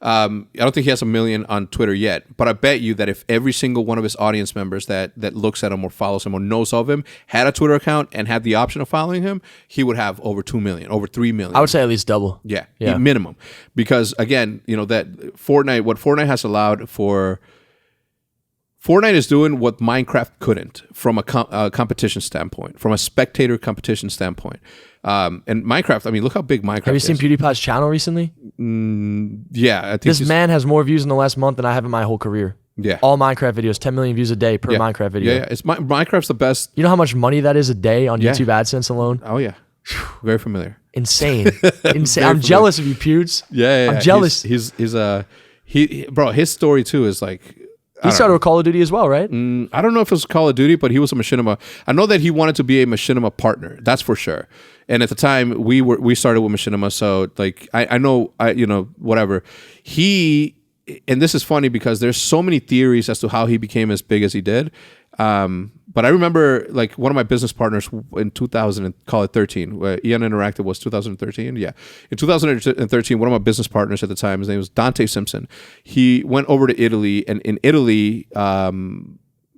I don't think he has 1 million on Twitter yet, but I bet you that if every single one of his audience members that looks at him or follows him or knows of him had a Twitter account and had the option of following him, he would have over 2 million, over 3 million. I would say at least double. Yeah. Minimum. Because again, you know, that what Fortnite has allowed for, Fortnite is doing what Minecraft couldn't from a competition standpoint, from a spectator competition standpoint. And Minecraft, I mean, look how big Minecraft is. Have you seen PewDiePie's channel recently? Yeah. I think this man has more views in the last month than I have in my whole career. Yeah. All Minecraft videos, 10 million views a day per Minecraft video. Yeah. Minecraft's the best. You know how much money that is a day on YouTube AdSense alone? Oh, yeah. Very familiar. Insane. Insane. I'm jealous of you, Pewds. Yeah. I'm jealous. Bro, his story too is like, he started with Call of Duty as well, right? I don't know if it was Call of Duty, but he was a machinima. I know that he wanted to be a machinima partner. That's for sure. And at the time, we started with Machinima, so like I know whatever he. And this is funny because there's so many theories as to how he became as big as he did. But I remember like one of my business partners in 2013, Eon Interactive was 2013. Yeah. In 2013, one of my business partners at the time, his name was Dante Simpson. He went over to Italy, and in Italy,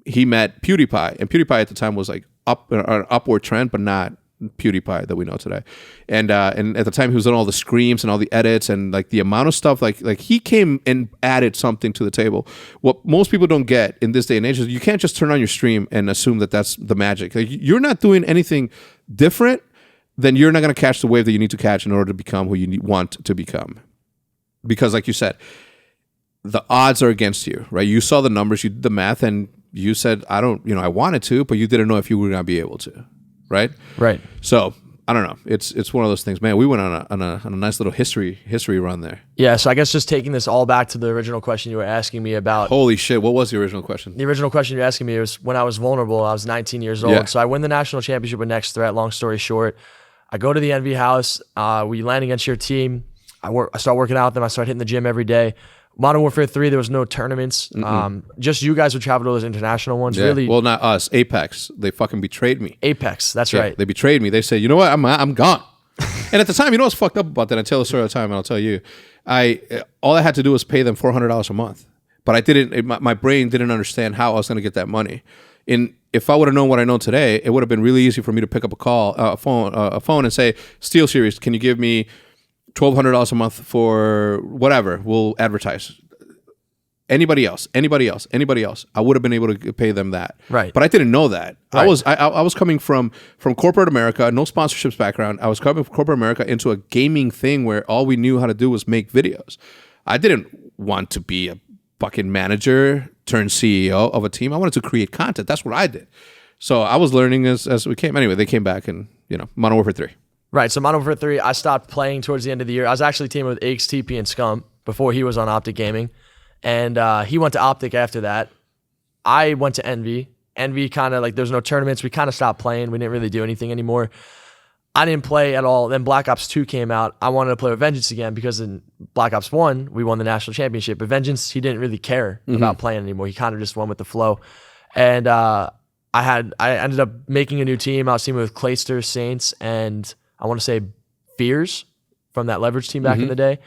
he met PewDiePie. And PewDiePie at the time was like an upward trend, but not PewDiePie that we know today. And at the time he was on all the screams and all the edits and like the amount of stuff like he came and added something to the table. What most people don't get in this day and age is you can't just turn on your stream and assume that that's the magic. Like, you're not doing anything different, then you're not going to catch the wave that you need to catch in order to become who you want to become. Because like you said, the odds are against you, right? You saw the numbers, you did the math, and you said, I wanted to, but you didn't know if you were going to be able to. Right. So I don't know. It's one of those things, man. We went on a nice little history run there. Yeah. So I guess just taking this all back to the original question you were asking me about. Holy shit! What was the original question? The original question you're asking me was when I was vulnerable. I was 19 years old. Yeah. So I win the national championship with Next Threat. Long story short, I go to the Envy House. We land against your team. I start working out with them. I start hitting the gym every day. Modern Warfare 3, there was no tournaments. Just you guys would travel to those international ones. Yeah. Really, well, not us. Apex. They fucking betrayed me. Apex. That's right. They betrayed me. They said, you know what? I'm gone. And at the time, you know what's fucked up about that? I tell the story all the time, and I'll tell you. All I had to do was pay them $400 a month. But I didn't. My brain didn't understand how I was going to get that money. If I would have known what I know today, it would have been really easy for me to pick up a phone, and say, Steel Series, can you give me $1,200 a month for whatever? We'll advertise. Anybody else, I would have been able to pay them that. Right. But I didn't know that. Right. I was coming from corporate America, no sponsorships background. I was coming from corporate America into a gaming thing where all we knew how to do was make videos. I didn't want to be a fucking manager turned CEO of a team. I wanted to create content. That's what I did. So I was learning as we came. Anyway, they came back and, Modern Warfare 3. Right. So Modern Warfare 3, I stopped playing towards the end of the year. I was actually teaming with Hecz, TP, and Scum before he was on OpTic Gaming. And he went to OpTic after that. I went to Envy. Envy kind of like, there's no tournaments. We kind of stopped playing. We didn't really do anything anymore. I didn't play at all. Then Black Ops 2 came out. I wanted to play with Vengeance again because in Black Ops 1, we won the national championship. But Vengeance, he didn't really care about playing anymore. He kind of just went with the flow. And I ended up making a new team. I was teaming with Clayster, Saints, and I want to say Fears from that Leverage team back in the day.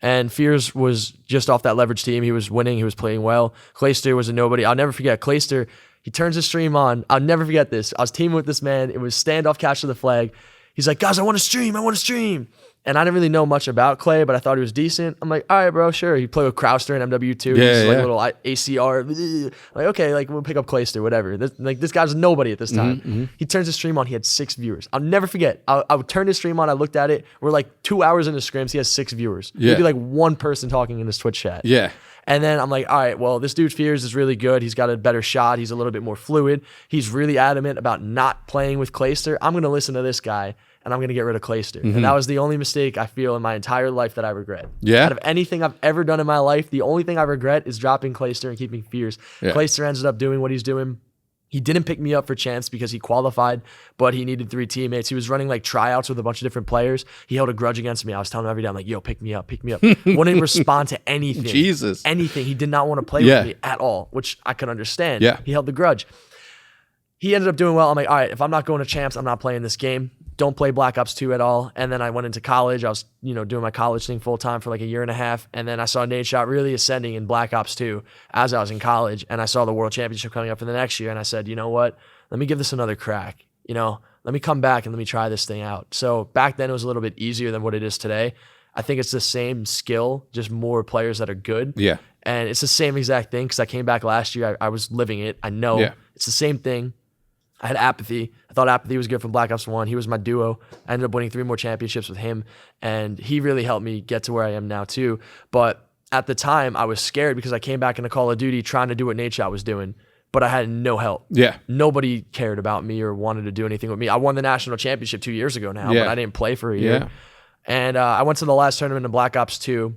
And Fears was just off that Leverage team. He was winning. He was playing well. Clayster was a nobody. I'll never forget. Clayster, he turns his stream on. I'll never forget this. I was teaming with this man. It was standoff capture the flag. He's like, guys, I want to stream. And I didn't really know much about Clay, but I thought he was decent. I'm like, all right, bro, sure. He played with Crowster and MW2. He's like a little ACR. Like, okay, like we'll pick up Clayster, whatever. This guy's nobody at this time. He turns his stream on. He had 6 viewers. I'll never forget. I would turn his stream on. I looked at it. We're like 2 hours into scrims. He has 6 viewers. Yeah. Maybe like one person talking in his Twitch chat. Yeah. And then I'm like, all right, well, this dude Fears is really good. He's got a better shot. He's a little bit more fluid. He's really adamant about not playing with Clayster. I'm going to listen to this guy, and I'm going to get rid of Clayster. And that was the only mistake I feel in my entire life that I regret. Yeah. Out of anything I've ever done in my life, the only thing I regret is dropping Clayster and keeping Fears. Yeah. Clayster ended up doing what he's doing. He didn't pick me up for chance because he qualified, but he needed 3 teammates. He was running like tryouts with a bunch of different players. He held a grudge against me. I was telling him every day, I'm like, yo, pick me up. Wouldn't respond to anything. Jesus. Anything. He did not want to play with me at all, which I could understand. Yeah. He held the grudge. He ended up doing well. I'm like, all right, if I'm not going to champs, I'm not playing this game. Don't play Black Ops 2 at all. And then I went into college. I was, doing my college thing full time for like a year and a half. And then I saw Nadeshot really ascending in Black Ops 2 as I was in college. And I saw the World Championship coming up for the next year. And I said, you know what? Let me give this another crack. Let me come back and let me try this thing out. So back then it was a little bit easier than what it is today. I think it's the same skill, just more players that are good. Yeah. And it's the same exact thing because I came back last year. I was living it. I know it's the same thing. I had Apathy. I thought Apathy was good from Black Ops 1. He was my duo. I ended up winning 3 more championships with him, and he really helped me get to where I am now too. But at the time, I was scared because I came back into Call of Duty trying to do what Nadeshot was doing, but I had no help. Yeah. Nobody cared about me or wanted to do anything with me. I won the national championship 2 years ago now, but I didn't play for a year. Yeah. And I went to the last tournament in Black Ops 2.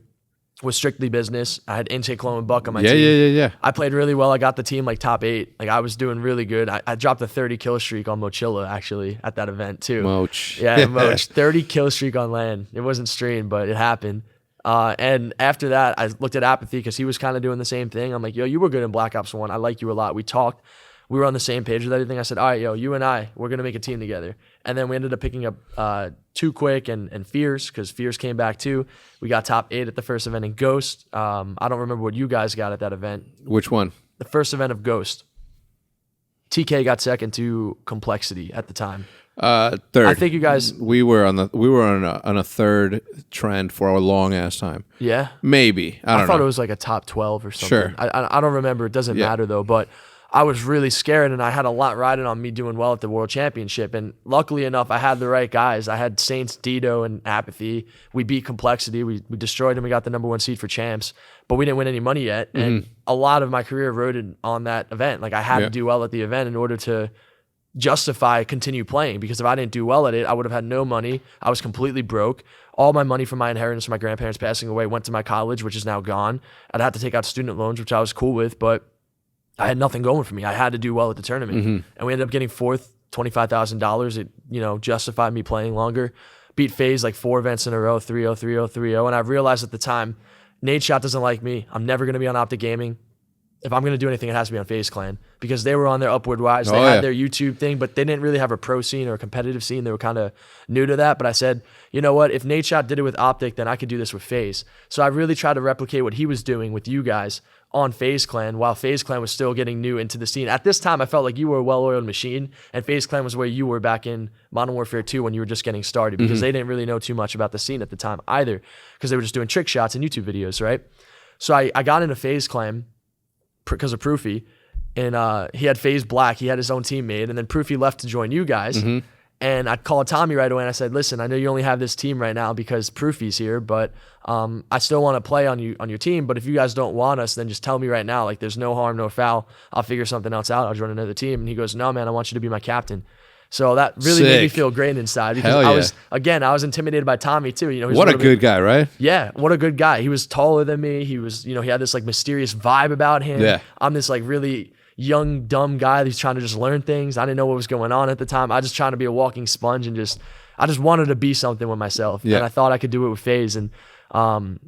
was strictly business. I had Intake Low and Buck on my Yeah, team. yeah. I played really well. I got the team like top 8. Like I was doing really good. I dropped a 30 kill streak on Mochilla actually at that event too. Moch. Yeah, Moch. 30 kill streak on LAN. It wasn't streamed, but it happened. And after that, I looked at Apathy because he was kind of doing the same thing. I'm like, yo, you were good in Black Ops 1. I like you a lot. We talked. We were on the same page with everything. I said, all right, yo, you and I, we're going to make a team together. And then we ended up picking up Too Quick and Fierce because Fierce came back too. We got top 8 at the first event in Ghost. I don't remember what you guys got at that event. Which one? The first event of Ghost. TK got second to Complexity at the time. Third. I think you guys. We were on a third trend for a long ass time. Yeah. Maybe I don't know. I thought it was like a top 12 or something. Sure. I don't remember. It doesn't matter though. But I was really scared, and I had a lot riding on me doing well at the World Championship. And luckily enough, I had the right guys. I had Saints, Dido, and Apathy. We beat Complexity. We destroyed them. We got the #1 seed for champs, but we didn't win any money yet. And a lot of my career rode on that event. Like I had to do well at the event in order to justify continue playing, because if I didn't do well at it, I would have had no money. I was completely broke. All my money from my inheritance from my grandparents passing away went to my college, which is now gone. I'd had to take out student loans, which I was cool with, but I had nothing going for me. I had to do well at the tournament. And we ended up getting 4th, $25,000. It, justified me playing longer. Beat Faze like 4 events in a row, 3-0, 3-0, 3-0. And I realized at the time, Nadeshot doesn't like me. I'm never going to be on OpTic Gaming. If I'm going to do anything, it has to be on Faze Clan, because they were on their upward rise. They had their YouTube thing, but they didn't really have a pro scene or a competitive scene. They were kind of new to that. But I said, you know what? If Nadeshot did it with OpTic, then I could do this with Faze. So I really tried to replicate what he was doing with you guys on Faze Clan, while Faze Clan was still getting new into the scene. At this time, I felt like you were a well-oiled machine, and Faze Clan was where you were back in Modern Warfare 2 when you were just getting started, because they didn't really know too much about the scene at the time either, because they were just doing trick shots and YouTube videos, right? So I got into Faze Clan because of Proofy, and he had Faze Black. He had his own teammate, and then Proofy left to join you guys. And I called Tommy right away, and I said, listen, I know you only have this team right now because Proofy's here, but I still want to play on your team. But if you guys don't want us, then just tell me right now. Like, there's no harm, no foul. I'll figure something else out. I'll join another team. And he goes, no, man, I want you to be my captain. So that really made me feel great inside, because I was intimidated by Tommy too. What a good guy, right? Yeah, what a good guy. He was taller than me. He was, he had this like mysterious vibe about him. Yeah. I'm this like really young, dumb guy that's trying to just learn things. I didn't know what was going on at the time. I just trying to be a walking sponge, and I just wanted to be something with myself. Yeah. And I thought I could do it with Faze. And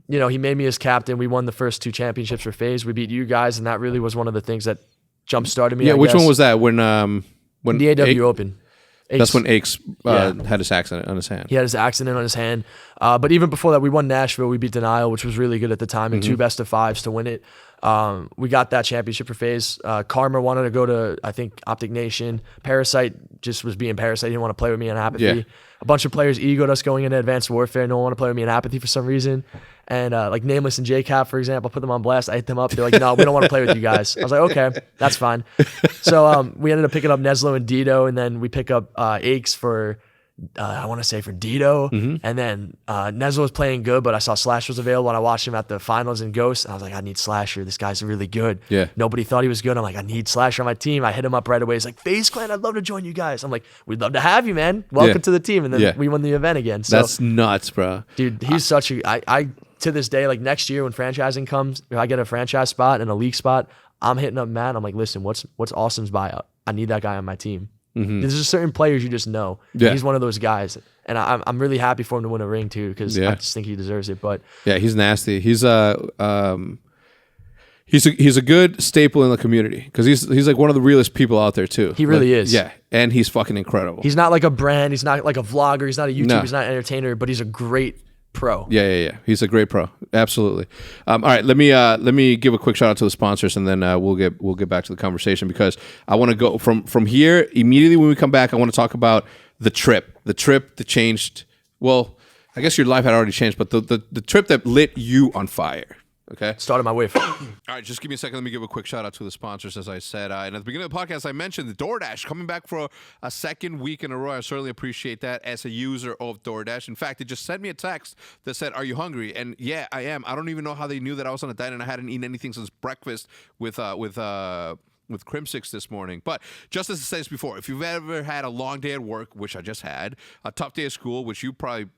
he made me his captain. We won the first 2 championships for Faze. We beat you guys, and that really was one of the things that jump started me. Yeah, which one was that? When the AW Open. That's when Hecz had his accident on his hand. He had his accident on his hand. But even before that, we won Nashville. We beat Denial, which was really good at the time, and 2 best-of-5s to win it. We got that championship for Faze. Karma wanted to go to, I think, OpTic Nation. Parasite just was being Parasite. He didn't want to play with me in Apathy. Yeah. A bunch of players egoed us going into Advanced Warfare. No one wanted to play with me in Apathy for some reason. And like Nameless and JCap, for example, I put them on blast. I hit them up. They're like, no, we don't want to play with you guys. I was like, okay, that's fine. So we ended up picking up Neslo and Dido, and then we pick up Hecz for, I want to say for Dido. And then Neslo was playing good, but I saw Slash was available, and I watched him at the finals in Ghost. And I was like, I need Slasher. This guy's really good. Yeah. Nobody thought he was good. I'm like, I need Slasher on my team. I hit him up right away. He's like, Faze Clan, I'd love to join you guys. I'm like, we'd love to have you, man. Welcome to the team. And then we won the event again. So, that's nuts, bro. Dude, he's such a... I to this day, like next year when franchising comes, if I get a franchise spot and a league spot, I'm hitting up Matt. I'm like, listen, what's Austin's buyout? I need that guy on my team. There's just certain players you just know. Yeah. He's one of those guys, and I'm really happy for him to win a ring too, because I just think he deserves it. But yeah, he's nasty. He's a good staple in the community, because he's like one of the realest people out there too. He really is. Yeah, and he's fucking incredible. He's not like a brand. He's not like a vlogger. He's not a YouTuber. He's not an entertainer. But he's a great pro. Yeah. He's a great pro. Absolutely. All right, let me give a quick shout out to the sponsors, and then we'll get back to the conversation, because I want to go from here immediately. When we come back, I want to talk about the trip that changed. Well, I guess your life had already changed, but the trip that lit you on fire. Okay. Started my way. All right, just give me a second. Let me give a quick shout out to the sponsors, as I said. And at the beginning of the podcast, I mentioned the DoorDash coming back for a second week in a row. I certainly appreciate that as a user of DoorDash. In fact, they just sent me a text that said, "Are you hungry?" And yeah, I am. I don't even know how they knew that I was on a diet and I hadn't eaten anything since breakfast with Crimsix this morning. But just as I said before, if you've ever had a long day at work, which I just had, a tough day at school, which you probably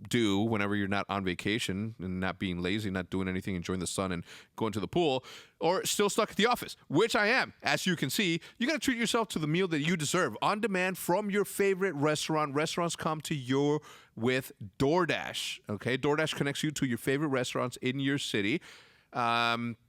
do whenever you're not on vacation and not being lazy, not doing anything, enjoying the sun and going to the pool, or still stuck at the office, which I am. As you can see, you got to treat yourself to the meal that you deserve on demand from your favorite restaurant. Restaurants come to you with DoorDash. Okay, DoorDash connects you to your favorite restaurants in your city.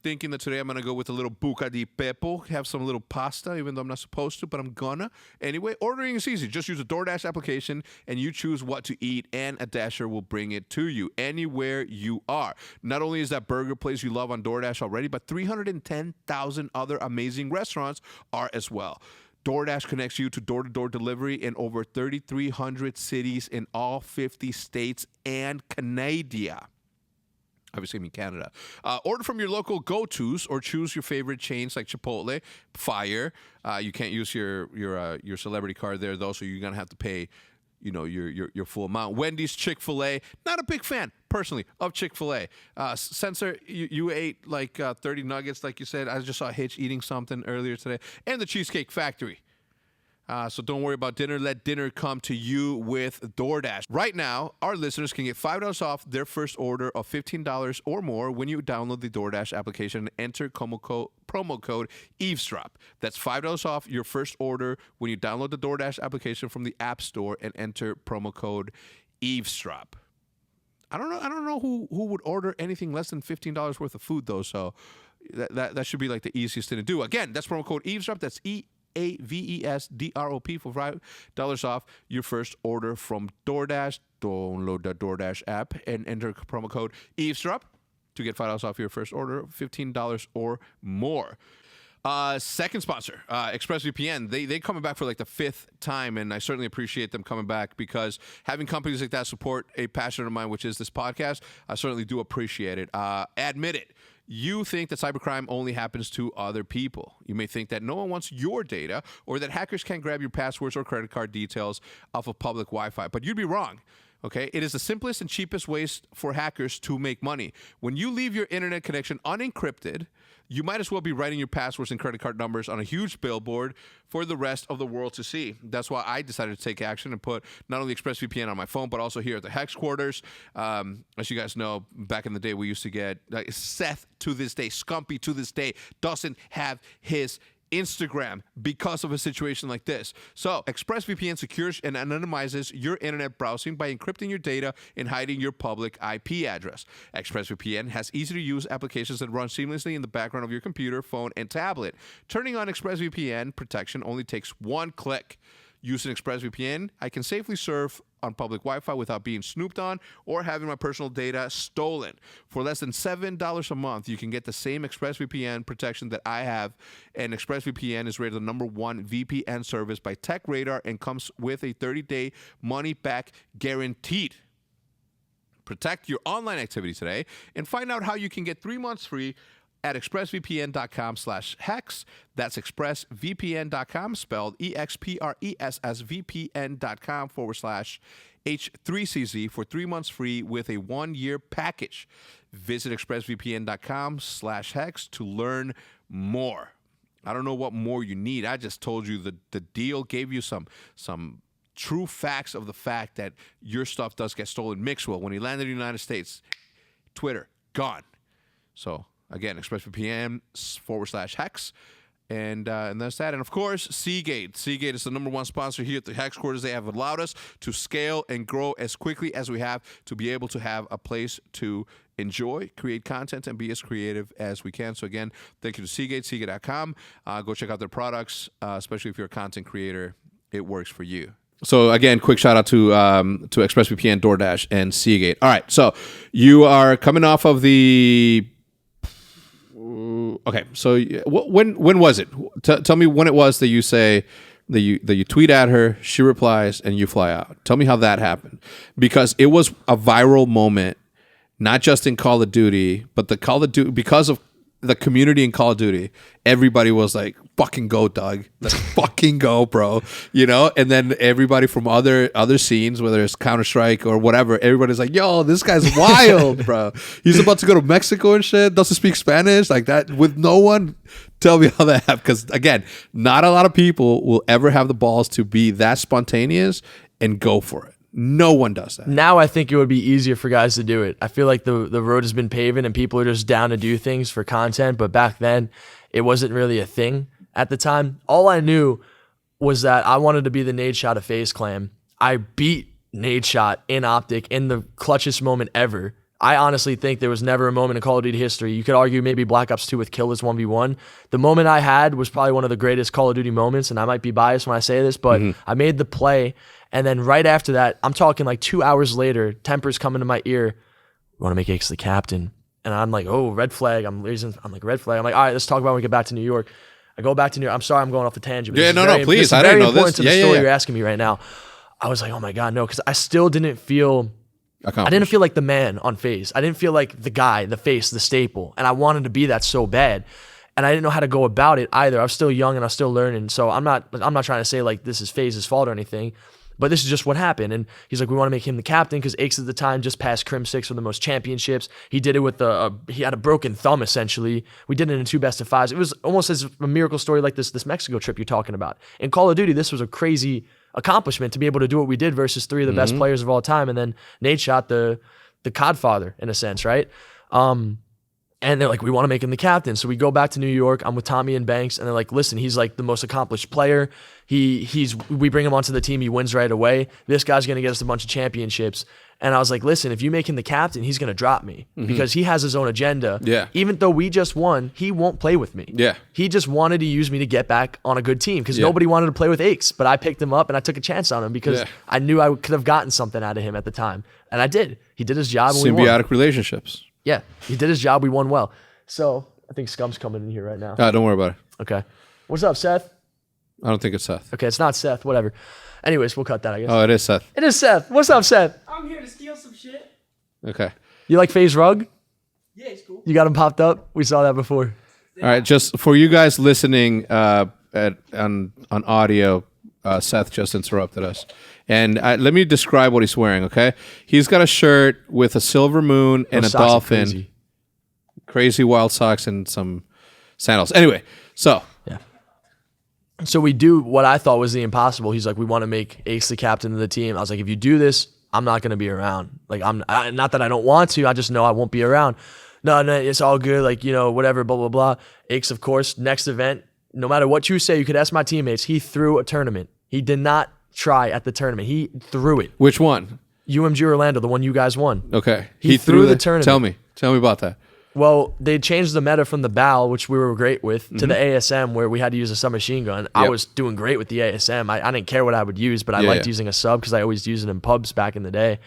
Thinking that today I'm going to go with a little buca di pepo, have some little pasta, even though I'm not supposed to, but I'm gonna. Anyway, ordering is easy. Just use a DoorDash application and you choose what to eat, and a Dasher will bring it to you anywhere you are. Not only is that burger place you love on DoorDash already, but 310,000 other amazing restaurants are as well. DoorDash connects you to door-to-door delivery in over 3,300 cities in all 50 states and Canada. Obviously, I mean Canada. Order from your local go-tos or choose your favorite chains like Chipotle, Fire. You can't use your celebrity card there though, so you're gonna have to pay, your full amount. Wendy's, Chick-fil-A. Not a big fan personally of Chick-fil-A. Censor, you ate like 30 nuggets, like you said. I just saw Hitch eating something earlier today, and the Cheesecake Factory. So don't worry about dinner. Let dinner come to you with DoorDash. Right now, our listeners can get $5 off their first order of $15 or more when you download the DoorDash application and enter promo code Eavesdrop. That's $5 off your first order when you download the DoorDash application from the App Store and enter promo code Eavesdrop. I don't know who would order anything less than $15 worth of food though. So that should be like the easiest thing to do. Again, that's promo code Eavesdrop. That's AVESDROP for $5 off your first order from DoorDash. Download the DoorDash app and enter promo code Eavesdrop to get $5 off your first order, $15 or more. Second sponsor, ExpressVPN. They coming back for like the fifth time, and I certainly appreciate them coming back because having companies like that support a passion of mine, which is this podcast, I certainly do appreciate it. Admit it. You think that cybercrime only happens to other people. You may think that no one wants your data or that hackers can't grab your passwords or credit card details off of public Wi-Fi, but you'd be wrong. Okay, it is the simplest and cheapest ways for hackers to make money. When you leave your internet connection unencrypted, you might as well be writing your passwords and credit card numbers on a huge billboard for the rest of the world to see. That's why I decided to take action and put not only ExpressVPN on my phone, but also here at the Hecz quarters. As you guys know, back in the day, we used to get Seth to this day, Scumpy to this day, doesn't have his Instagram because of a situation like this. So ExpressVPN secures and anonymizes your internet browsing by encrypting your data and hiding your public IP address. ExpressVPN has easy-to-use applications that run seamlessly in the background of your computer, phone, and tablet. Turning on ExpressVPN protection only takes one click. Using ExpressVPN, I can safely surf on public Wi-Fi without being snooped on or having my personal data stolen. For less than $7 a month, you can get the same ExpressVPN protection that I have, and ExpressVPN is rated the #1 VPN service by TechRadar and comes with a 30-day money-back guaranteed. Protect your online activity today and find out how you can get 3 months free at expressvpn.com/Hecz. That's expressvpn.com, spelled expressvpn.com/H3CZ for 3 months free with a 1-year package. Visit expressvpn.com/Hecz to learn more. I don't know what more you need. I just told you the deal, gave you some true facts of the fact that your stuff does get stolen. Mixwell, when he landed in the United States, Twitter, gone. So again, expressvpn.com/Hecz. And that's that. And of course, Seagate. Seagate is the #1 sponsor here at the Hecz quarters. They have allowed us to scale and grow as quickly as we have to be able to have a place to enjoy, create content, and be as creative as we can. So again, thank you to Seagate, Seagate.com. Go check out their products, especially if you're a content creator. It works for you. So again, quick shout out to ExpressVPN, DoorDash, and Seagate. All right, so you are coming off of the. Okay, so when was it? Tell me when it was that you say that you tweet at her, she replies, and you fly out. Tell me how that happened, because it was a viral moment, not just in Call of Duty, but the Call of Duty, because of the community in Call of Duty. Everybody was like, "Fucking go, Doug! Let's fucking go, bro!" And then everybody from other scenes, whether it's Counter-Strike or whatever, everybody's like, "Yo, this guy's wild, bro! He's about to go to Mexico and shit. Doesn't speak Spanish like that with no one." Tell me how that happened, because again, not a lot of people will ever have the balls to be that spontaneous and go for it. No one does that. Now I think it would be easier for guys to do it. I feel like the road has been paving and people are just down to do things for content. But back then, it wasn't really a thing at the time. All I knew was that I wanted to be the Nadeshot of Faze Clan. I beat Nadeshot in OpTic in the clutchest moment ever. I honestly think there was never a moment in Call of Duty history. You could argue maybe Black Ops 2 with Killer's 1v1. The moment I had was probably one of the greatest Call of Duty moments, and I might be biased when I say this, but I made the play, and then right after that, I'm talking like 2 hours later, Temper's coming to my ear, "We want to make Hecz the captain." And I'm like, oh, red flag. I'm like, red flag. I'm like, all right, let's talk about when we get back to New York. I go back to New York. I'm sorry I'm going off the tangent. But Please. I didn't know important this. to the story you're asking me right now. I was like, oh my God, no, because I still didn't feel... I didn't feel like the man on Faze. I didn't feel like the guy, the face, the staple. And I wanted to be that so bad. And I didn't know how to go about it either. I was still young and I was still learning. So I'm not trying to say like this is Faze's fault or anything. But this is just what happened. And he's like, we want to make him the captain because Hecz at the time just passed Crim 6 for the most championships. He did it with he had a broken thumb essentially. We did it in 2 best of 5s. It was almost as a miracle story like this Mexico trip you're talking about. In Call of Duty, this was a crazy accomplishment to be able to do what we did versus 3 of the best players of all time. And then Nadeshot, the Codfather in a sense, right? And they're like, we want to make him the captain. So we go back to New York. I'm with Tommy and Banks, and they're like, listen, he's like the most accomplished player. We bring him onto the team. He wins right away. This guy's going to get us a bunch of championships. And I was like, listen, if you make him the captain, he's going to drop me because he has his own agenda. Yeah. Even though we just won, he won't play with me. Yeah. He just wanted to use me to get back on a good team because nobody wanted to play with Hecz. But I picked him up and I took a chance on him because I knew I could have gotten something out of him at the time. And I did. He did his job and we won. Symbiotic relationships. Yeah, he did his job. We won well. So I think Scum's coming in here right now. Don't worry about it. Okay. What's up, Seth? I don't think it's Seth. Okay, it's not Seth. Whatever. Anyways, we'll cut that, I guess. Oh, it is Seth. It is Seth. What's up, Seth? I'm here to steal some shit. Okay. You like Faze Rug? Yeah, it's cool. You got him popped up? We saw that before. All right, just for you guys listening on audio, Seth just interrupted us. And let me describe what he's wearing, okay? He's got a shirt with a silver moon and a dolphin. Crazy wild socks and some sandals. Anyway, so. Yeah. So we do what I thought was the impossible. He's like, we want to make Hecz the captain of the team. I was like, if you do this, I'm not going to be around. Like, not that I don't want to. I just know I won't be around. No, it's all good. Like, whatever, blah, blah, blah. Hecz, of course, next event, no matter what you say, you could ask my teammates. He threw a tournament. He did not try at the tournament. He threw it. Which one? UMG Orlando, the one you guys won. Okay. He threw the tournament. Tell me about that. Well, they changed the meta from the BAL, which we were great with, to the ASM, where we had to use a submachine gun. Yep. I was doing great with the ASM. I didn't care what I would use, but I liked using a sub because I always used it in pubs back in the day.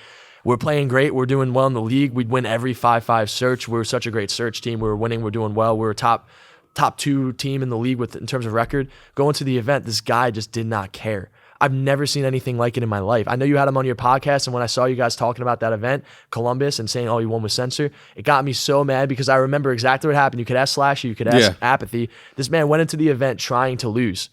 We're playing great. We're doing well in the league. We'd win every 5-5 search. We were such a great search team. We were winning. We're doing well. We were top 2 team in the league in terms of record. Going to the event, this guy just did not care. I've never seen anything like it in my life. I know you had him on your podcast, and when I saw you guys talking about that event, Columbus, and saying, oh, you won with Censor, it got me so mad because I remember exactly what happened. You could ask Slashy, you could ask Apathy. This man went into the event trying to lose.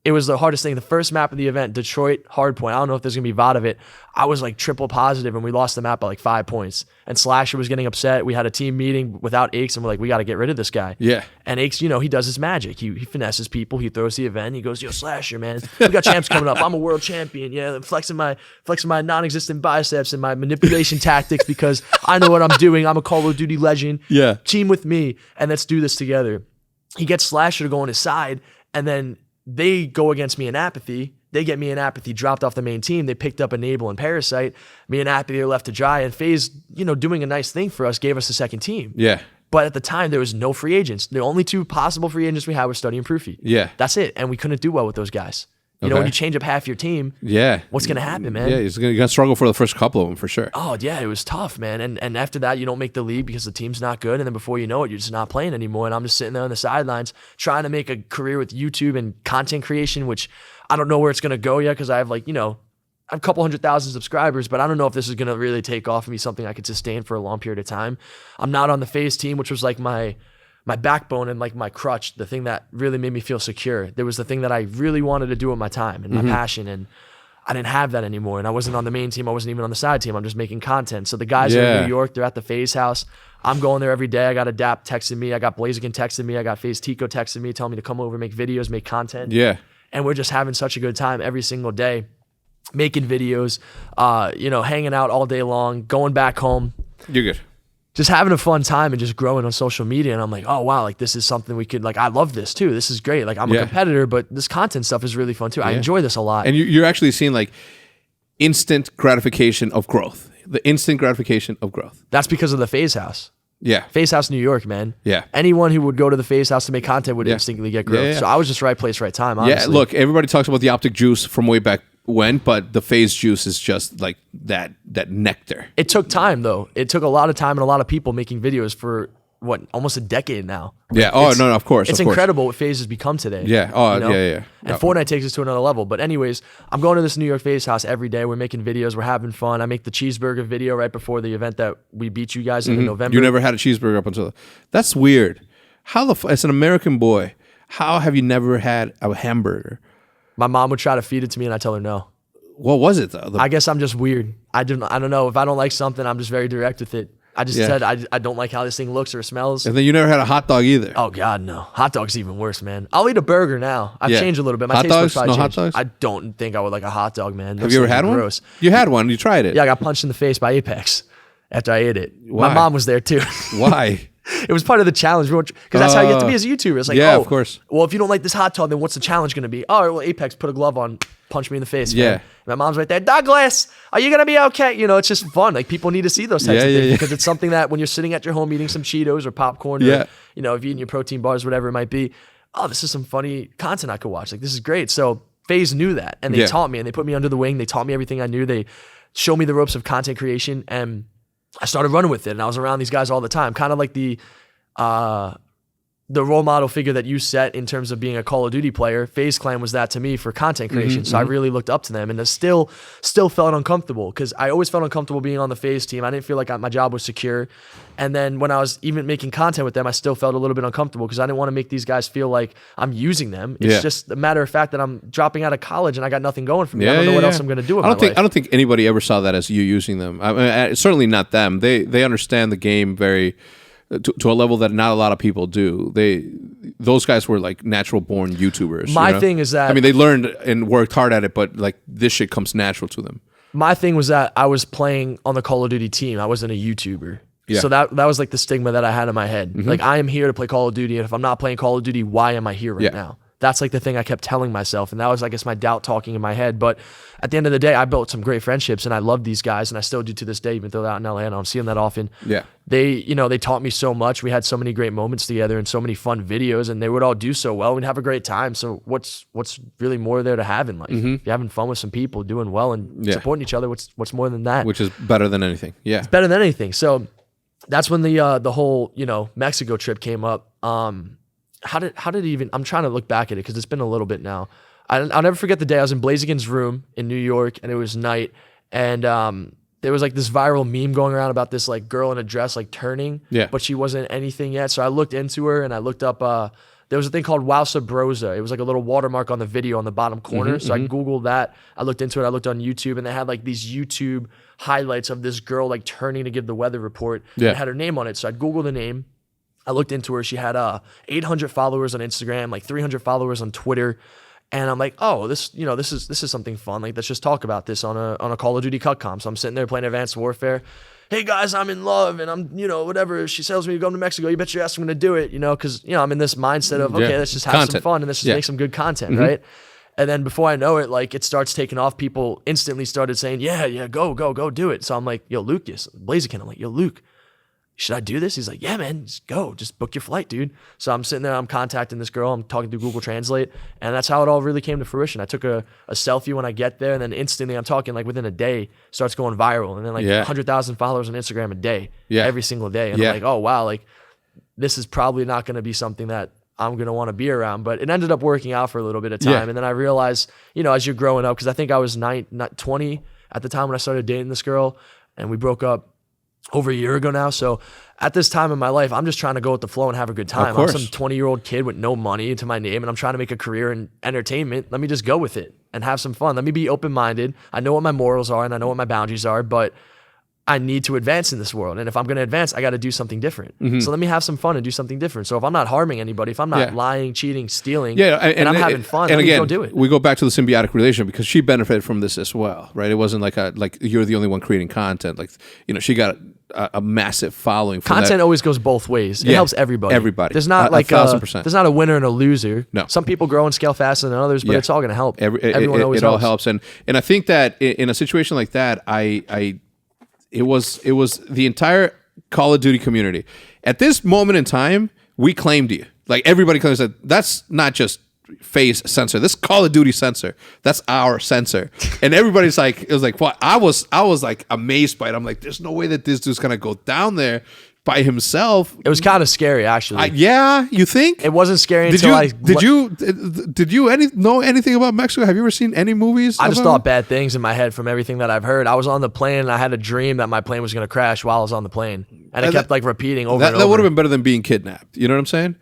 It was the hardest thing. The first map of the event, Detroit Hardpoint. I don't know if there's going to be VOD of it. I was like triple positive, and we lost the map by like 5 points. And Slasher was getting upset. We had a team meeting without Hecz, and we're like, we got to get rid of this guy. Yeah. And Hecz, he does his magic. He finesses people. He throws the event. He goes, yo, Slasher, man. We got champs coming up. I'm a world champion. Yeah, I'm flexing my non-existent biceps and my manipulation tactics because I know what I'm doing. I'm a Call of Duty legend. Yeah. Team with me, and let's do this together. He gets Slasher to go on his side, and then they go against me in Apathy. They get me in Apathy dropped off the main team. They picked up Enable and Parasite. Me and Apathy are left to dry. And Faze, doing a nice thing for us, gave us a second team. Yeah. But at the time, there was no free agents. The only 2 possible free agents we had were Study and Proofy. Yeah. That's it. And we couldn't do well with those guys. When you change up half your team, what's going to happen, man? Yeah, you're going to struggle for the first couple of them for sure. Oh, yeah, it was tough, man. And after that, you don't make the league because the team's not good. And then before you know it, you're just not playing anymore. And I'm just sitting there on the sidelines trying to make a career with YouTube and content creation, which I don't know where it's going to go yet because I have I have a couple 100,000 subscribers, but I don't know if this is going to really take off and be something I could sustain for a long period of time. I'm not on the Faze team, which was like my backbone and like my crutch, the thing that really made me feel secure. There was the thing that I really wanted to do with my time and my passion, and I didn't have that anymore. And I wasn't on the main team. I wasn't even on the side team. I'm just making content. So the guys are in New York. They're at the Faze House. I'm going there every day. I got Adapt texting me. I got Blaziken texting me. I got Faze Tico texting me, telling me to come over, make videos, make content. Yeah. And we're just having such a good time every single day. making videos, hanging out all day long, going back home. You're good. Just having a fun time and just growing on social media. And I'm like, oh, wow, like this is something we could, like, I love this too. This is great. Like, I'm a competitor, but this content stuff is really fun too. I enjoy this a lot. And you're actually seeing like instant gratification of growth. The instant gratification of growth. That's because of the Faze House. Yeah. Faze House, New York, man. Yeah. Anyone who would go to the Faze House to make content would instantly get growth. So I was just right place, right time, honestly. Yeah, look, everybody talks about the OpTic juice from way back when, but the Faze juice is just like that nectar. It took time, though. It took a lot of time and a lot of people making videos for, almost a decade now. Yeah. Oh, no, of course. It's incredible what Faze has become today. Yeah. Oh, yeah. And Fortnite takes us to another level. But anyways, I'm going to this New York Faze House every day. We're making videos. We're having fun. I make the cheeseburger video right before the event that we beat you guys in November. You never had a cheeseburger up until... That's weird. How as an American boy, how have you never had a hamburger? My mom would try to feed it to me and I tell her no. What was it though? I guess I'm just weird. I don't know. If I don't like something, I'm just very direct with it. I just said I don't like how this thing looks or smells. And then you never had a hot dog either. Oh God, no. Hot dog's even worse, man. I'll eat a burger now. I've changed a little bit. My hot taste dogs? buds probably No changed. hot dogs? I don't think I would like a hot dog, man. Have you ever had one? Gross. You had one. You tried it. Yeah, I got punched in the face by Apex after I ate it. Why? My mom was there too. Why? It was part of the challenge because that's how you have to be as a YouTuber. It's like, of course. Well, if you don't like this hot dog, then what's the challenge going to be? All right, well, Apex put a glove on, punch me in the face. Yeah. Man. My mom's right there. Douglas, are you going to be okay? It's just fun. Like people need to see those types of things because it's something that when you're sitting at your home eating some Cheetos or popcorn, or, if you're eating your protein bars, whatever it might be, oh, this is some funny content I could watch. Like this is great. So Faze knew that and they taught me and they put me under the wing. They taught me everything I knew. They showed me the ropes of content creation and I started running with it. And I was around these guys all the time, kind of like the role model figure that you set in terms of being a Call of Duty player. Faze Clan was that to me for content creation. So I really looked up to them and I still felt uncomfortable because I always felt uncomfortable being on the Faze team. I didn't feel like my job was secure. And then when I was even making content with them, I still felt a little bit uncomfortable because I didn't want to make these guys feel like I'm using them. It's just a matter of fact that I'm dropping out of college and I got nothing going for me. I don't know what else I'm going to do with my life. I don't think anybody ever saw that as you using them. I mean, certainly not them. They understand the game very... To a level that not a lot of people do. Those guys were like natural born YouTubers. My thing is that... I mean, they learned and worked hard at it, but like this shit comes natural to them. My thing was that I was playing on the Call of Duty team. I wasn't a YouTuber. Yeah. So that was like the stigma that I had in my head. Like I am here to play Call of Duty, and if I'm not playing Call of Duty, why am I here right now? That's like the thing I kept telling myself, and that was, I guess, my doubt talking in my head. But at the end of the day, I built some great friendships, and I love these guys, and I still do to this day, even though they're out in LA and I don't see them that often. Yeah, they taught me so much. We had so many great moments together and so many fun videos, and they would all do so well. We'd have a great time. So what's really more there to have in life? If you're having fun with some people, doing well, and supporting each other, what's more than that? Which is better than anything. Yeah, it's better than anything. So that's when the whole Mexico trip came up. How did it even? I'm trying to look back at it because it's been a little bit now. I'll never forget the day I was in Blaziken's room in New York, and it was night, and there was like this viral meme going around about this like girl in a dress like turning, but she wasn't anything yet. So I looked into her and I looked up. There was a thing called Wow Sabrosa. It was like a little watermark on the video on the bottom corner. So I Googled that. I looked into it. I looked on YouTube, and they had like these YouTube highlights of this girl like turning to give the weather report. Yeah. It had her name on it. So I Googled the name. I looked into her. She had 800 followers on Instagram, like 300 followers on Twitter. And I'm like, oh, this is something fun. Like, let's just talk about this on a Call of Duty CUTCOM. So I'm sitting there playing Advanced Warfare. Hey guys, I'm in love, and I'm, whatever. She tells me to go to Mexico. You bet your ass I'm gonna do it, because I'm in this mindset of okay, let's just have some fun and let's just make some good content, right? And then before I know it, like it starts taking off. People instantly started saying, yeah, go do it. So I'm like, yo, Lucas, Blaziken. I'm like, yo, Luke, should I do this? He's like, yeah, man, just go. Just book your flight, dude. So I'm sitting there, I'm contacting this girl, I'm talking through Google Translate, and that's how it all really came to fruition. I took a selfie when I get there, and then instantly, I'm talking like within a day, starts going viral, and then like 100,000 followers on Instagram a day, every single day. And I'm like, oh, wow, like this is probably not going to be something that I'm going to want to be around. But it ended up working out for a little bit of time. And then I realized, as you're growing up, because I think I was 20 at the time when I started dating this girl, and we broke up over a year ago now. So at this time in my life, I'm just trying to go with the flow and have a good time. I'm some 20-year-old kid with no money to my name, and I'm trying to make a career in entertainment. Let me just go with it and have some fun. Let me be open-minded. I know what my morals are and I know what my boundaries are, but I need to advance in this world. And if I'm going to advance, I got to do something different. So let me have some fun and do something different. So if I'm not harming anybody, if I'm not lying, cheating, stealing, and I'm having fun, and again, go do it. We go back to the symbiotic relation because she benefited from this as well, right? It wasn't like you're the only one creating content. Like, she got a massive following. Content always goes both ways. It helps everybody. Everybody. There's not 1,000%. There's not a winner and a loser. No. Some people grow and scale faster than others, but it's all going to help. Everyone always all helps. helps. And I think that in a situation like that, it was the entire Call of Duty community. At this moment in time, we claimed you. Like, everybody claims that that's not just Faze Censor. This Call of Duty Censor. That's our Censor. And everybody's like, it was like, what? I was like amazed by it. I'm like, there's no way that this dude's gonna go down there by himself. It was kind of scary, actually. Yeah, you think? It wasn't scary Did you know anything about Mexico? Have you ever seen any movies? I just thought bad things in my head from everything that I've heard. I was on the plane and I had a dream that my plane was going to crash while I was on the plane. And it kept like repeating over and over. That would have been better than being kidnapped. You know what I'm saying?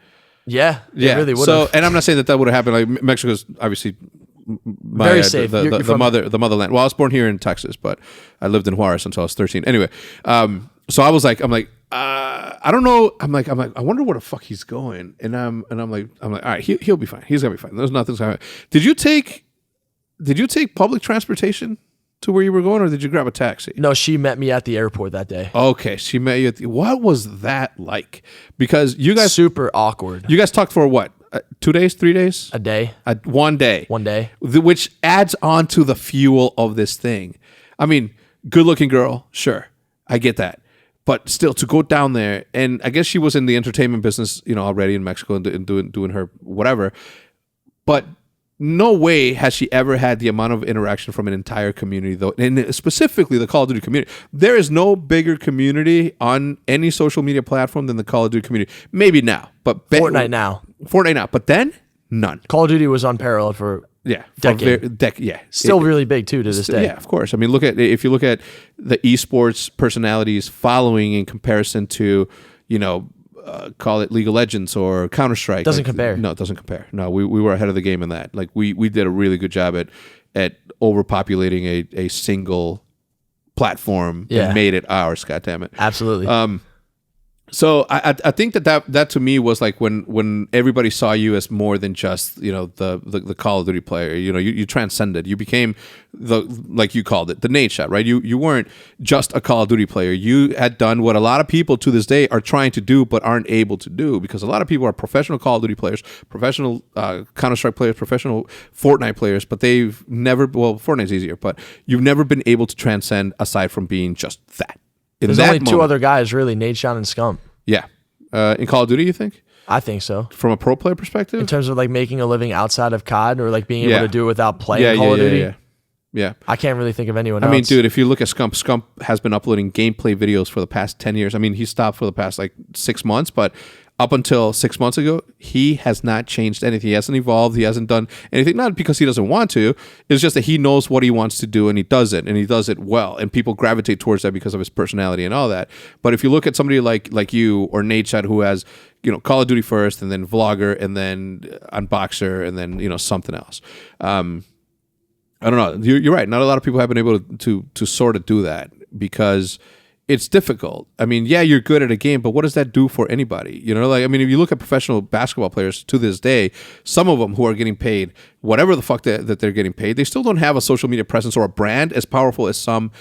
Yeah, it really would have. So, and I'm not saying that would have happened. Like, Mexico's obviously very safe. The motherland. Well, I was born here in Texas, but I lived in Juarez until I was 13. Anyway, so I'm like, I don't know. I'm like, I wonder where the fuck he's going. And I'm like, all right, he'll be fine. He's gonna be fine. There's nothing's gonna happen. Did you take public transportation to where you were going, or did you grab a taxi? No, she met me at the airport that day. Okay, she met you what was that like? Because you guys super awkward. You guys talked for what? 2 days, 3 days? A day. 1 day. 1 day. Which adds on to the fuel of this thing. I mean, good looking girl, sure. I get that. But still, to go down there, and I guess she was in the entertainment business, already in Mexico and doing her whatever. But no way has she ever had the amount of interaction from an entire community, though, and specifically the Call of Duty community. There is no bigger community on any social media platform than the Call of Duty community. Maybe now, but Fortnite now. But then none. Call of Duty was unparalleled for decade. Still really big too to this day. Yeah, of course. I mean, if you look at the esports personalities following in comparison to, call it League of Legends or Counter-Strike. Doesn't compare. No, it doesn't compare. No, we were ahead of the game in that. Like, we did a really good job at overpopulating a single platform and made it ours, goddammit. Absolutely. So I think that to me was like when everybody saw you as more than just the Call of Duty player. You transcended. You became like you called it, the Nadeshot, right? You weren't just a Call of Duty player. You had done what a lot of people to this day are trying to do but aren't able to do, because a lot of people are professional Call of Duty players, professional Counter-Strike players, professional Fortnite players, but they've never. Well, Fortnite's easier, but you've never been able to transcend aside from being just that. There's only two other guys, really, Nadeshot and Scum. Yeah. In Call of Duty, you think? I think so. From a pro player perspective? In terms of like making a living outside of COD, or like being able to do it without playing Call of Duty? Yeah. I can't really think of anyone else. I mean, dude, if you look at Scump has been uploading gameplay videos for the past 10 years. I mean, he stopped for the past 6 months, but up until 6 months ago, he has not changed anything. He hasn't evolved. He hasn't done anything. Not because he doesn't want to. It's just that he knows what he wants to do, and he does it, and he does it well. And people gravitate towards that because of his personality and all that. But if you look at somebody like you or Nadeshot, who has Call of Duty first, and then vlogger, and then unboxer, and then something else. I don't know. You're right. Not a lot of people have been able to sort of do that because it's difficult. I mean, yeah, you're good at a game, but what does that do for anybody? If you look at professional basketball players to this day, some of them who are getting paid whatever the fuck that they're getting paid, they still don't have a social media presence or a brand as powerful as some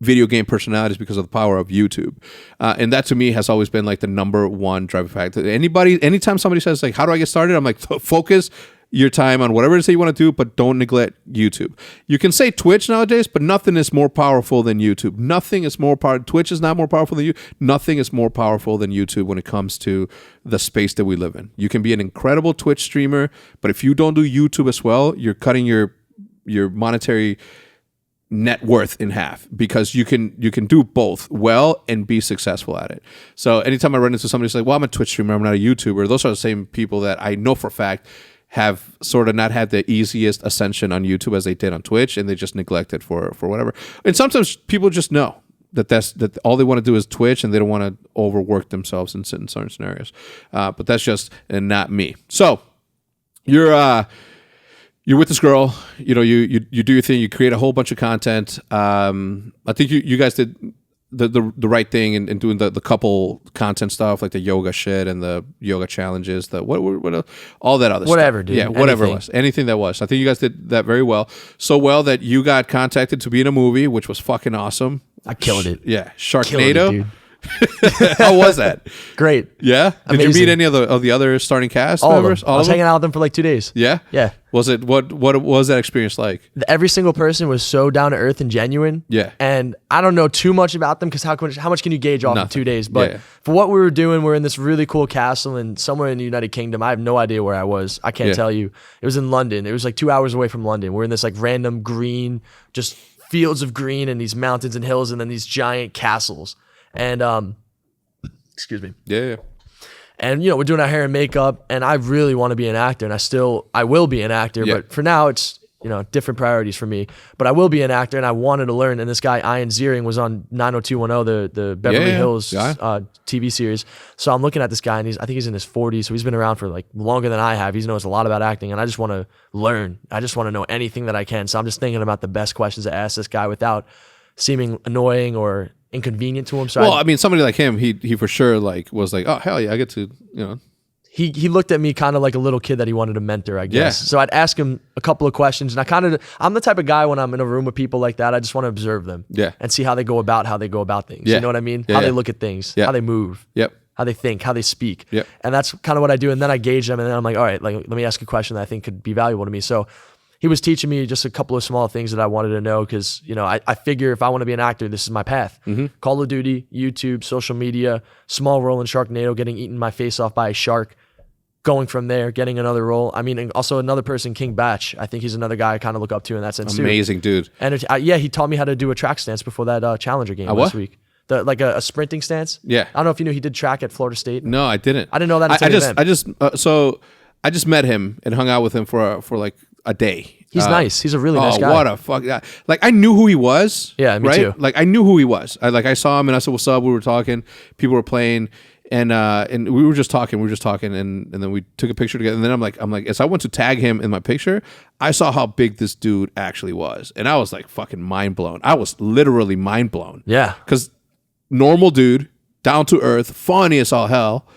video game personalities because of the power of YouTube. And that to me has always been like the number one driving factor. Anytime somebody says like, how do I get started? I'm like, focus your time on whatever it is that you want to do, but don't neglect YouTube. You can say Twitch nowadays, but nothing is more powerful than YouTube. Nothing is more powerful. Twitch is not more powerful than you. Nothing is more powerful than YouTube when it comes to the space that we live in. You can be an incredible Twitch streamer, but if you don't do YouTube as well, you're cutting your monetary net worth in half, because you can do both well and be successful at it. So anytime I run into somebody who's like, well, I'm a Twitch streamer, I'm not a YouTuber, those are the same people that I know for a fact have sort of not had the easiest ascension on YouTube as they did on Twitch, and they just neglect it for whatever. And sometimes people just know that all they want to do is Twitch, and they don't want to overwork themselves in certain scenarios. But that's just not me. So you're with this girl, you do your thing, you create a whole bunch of content. I think you guys did the right thing and doing the couple content stuff like the yoga shit and the yoga challenges, the what else, all that other Whatever, stuff. dude. Yeah, whatever Anything. it was, anything that was. I think you guys did that very well, so well that you got contacted to be in a movie, which was fucking awesome. I killed it. Yeah, Killed it, Sharknado. dude. How was that? Great. Yeah. Did you Amazing. meet any of the other starting cast All of them. members? I was hanging out with them for like 2 days. Yeah. Yeah. Was it what was that experience like? Every single person was so down to earth and genuine. Yeah. And I don't know too much about them because how much can you gauge off in Nothing. 2 days? But Yeah. for what we were doing, we're in this really cool castle and somewhere in the United Kingdom. I have no idea where I was. I can't Yeah. tell you. It was in London. It was like 2 hours away from London. We're in this like random green, just fields of green and these mountains and hills and then these giant castles. And excuse me. Yeah. And, we're doing our hair and makeup, and I really want to be an actor, and I will be an actor, Yeah. but for now, it's, different priorities for me. But I will be an actor, and I wanted to learn, and this guy, Ian Ziering, was on 90210, the Beverly Yeah. Hills Yeah. TV series. So I'm looking at this guy, and I think he's in his 40s, so he's been around for, like, longer than I have. He knows a lot about acting, and I just want to learn. I just want to know anything that I can. So I'm just thinking about the best questions to ask this guy without seeming annoying or inconvenient to him. So Well, I mean, somebody like him, he for sure was like, oh hell yeah, I get to He looked at me kind of like a little kid that he wanted to mentor, I guess. Yeah. So I'd ask him a couple of questions, and I'm the type of guy when I'm in a room with people like that, I just want to observe them, Yeah. and see how they go about things. Yeah. You know what I mean? Yeah, How yeah. they look at things, Yeah. how they move, Yep. how they think, how they speak. Yep. And that's kind of what I do. And then I gauge them, and then I'm like, all right, like let me ask a question that I think could be valuable to me. So he was teaching me just a couple of small things that I wanted to know because, I figure if I want to be an actor, this is my path. Mm-hmm. Call of Duty, YouTube, social media, small role in Sharknado, getting eaten my face off by a shark, going from there, getting another role. I mean, and also another person, King Batch. I think he's another guy I kind of look up to in that sense too. Amazing dude. And he taught me how to do a track stance before that Challenger game what? last week. Like a sprinting stance. Yeah. I don't know if you knew he did track at Florida State. No, I didn't. I didn't know that until the event. I just met him and hung out with him for like a day. He's nice. He's a really nice guy. What a fuck! Like I knew who he was. Yeah, me right? too. Like I knew who he was. I saw him and I said, "What's up?" We were talking. People were playing, and we were just talking. And then we took a picture together. And then I'm like, as I went to tag him in my picture, I saw how big this dude actually was, and I was like fucking mind blown. I was literally mind blown. Yeah. Because normal dude, down to earth, funny as all hell,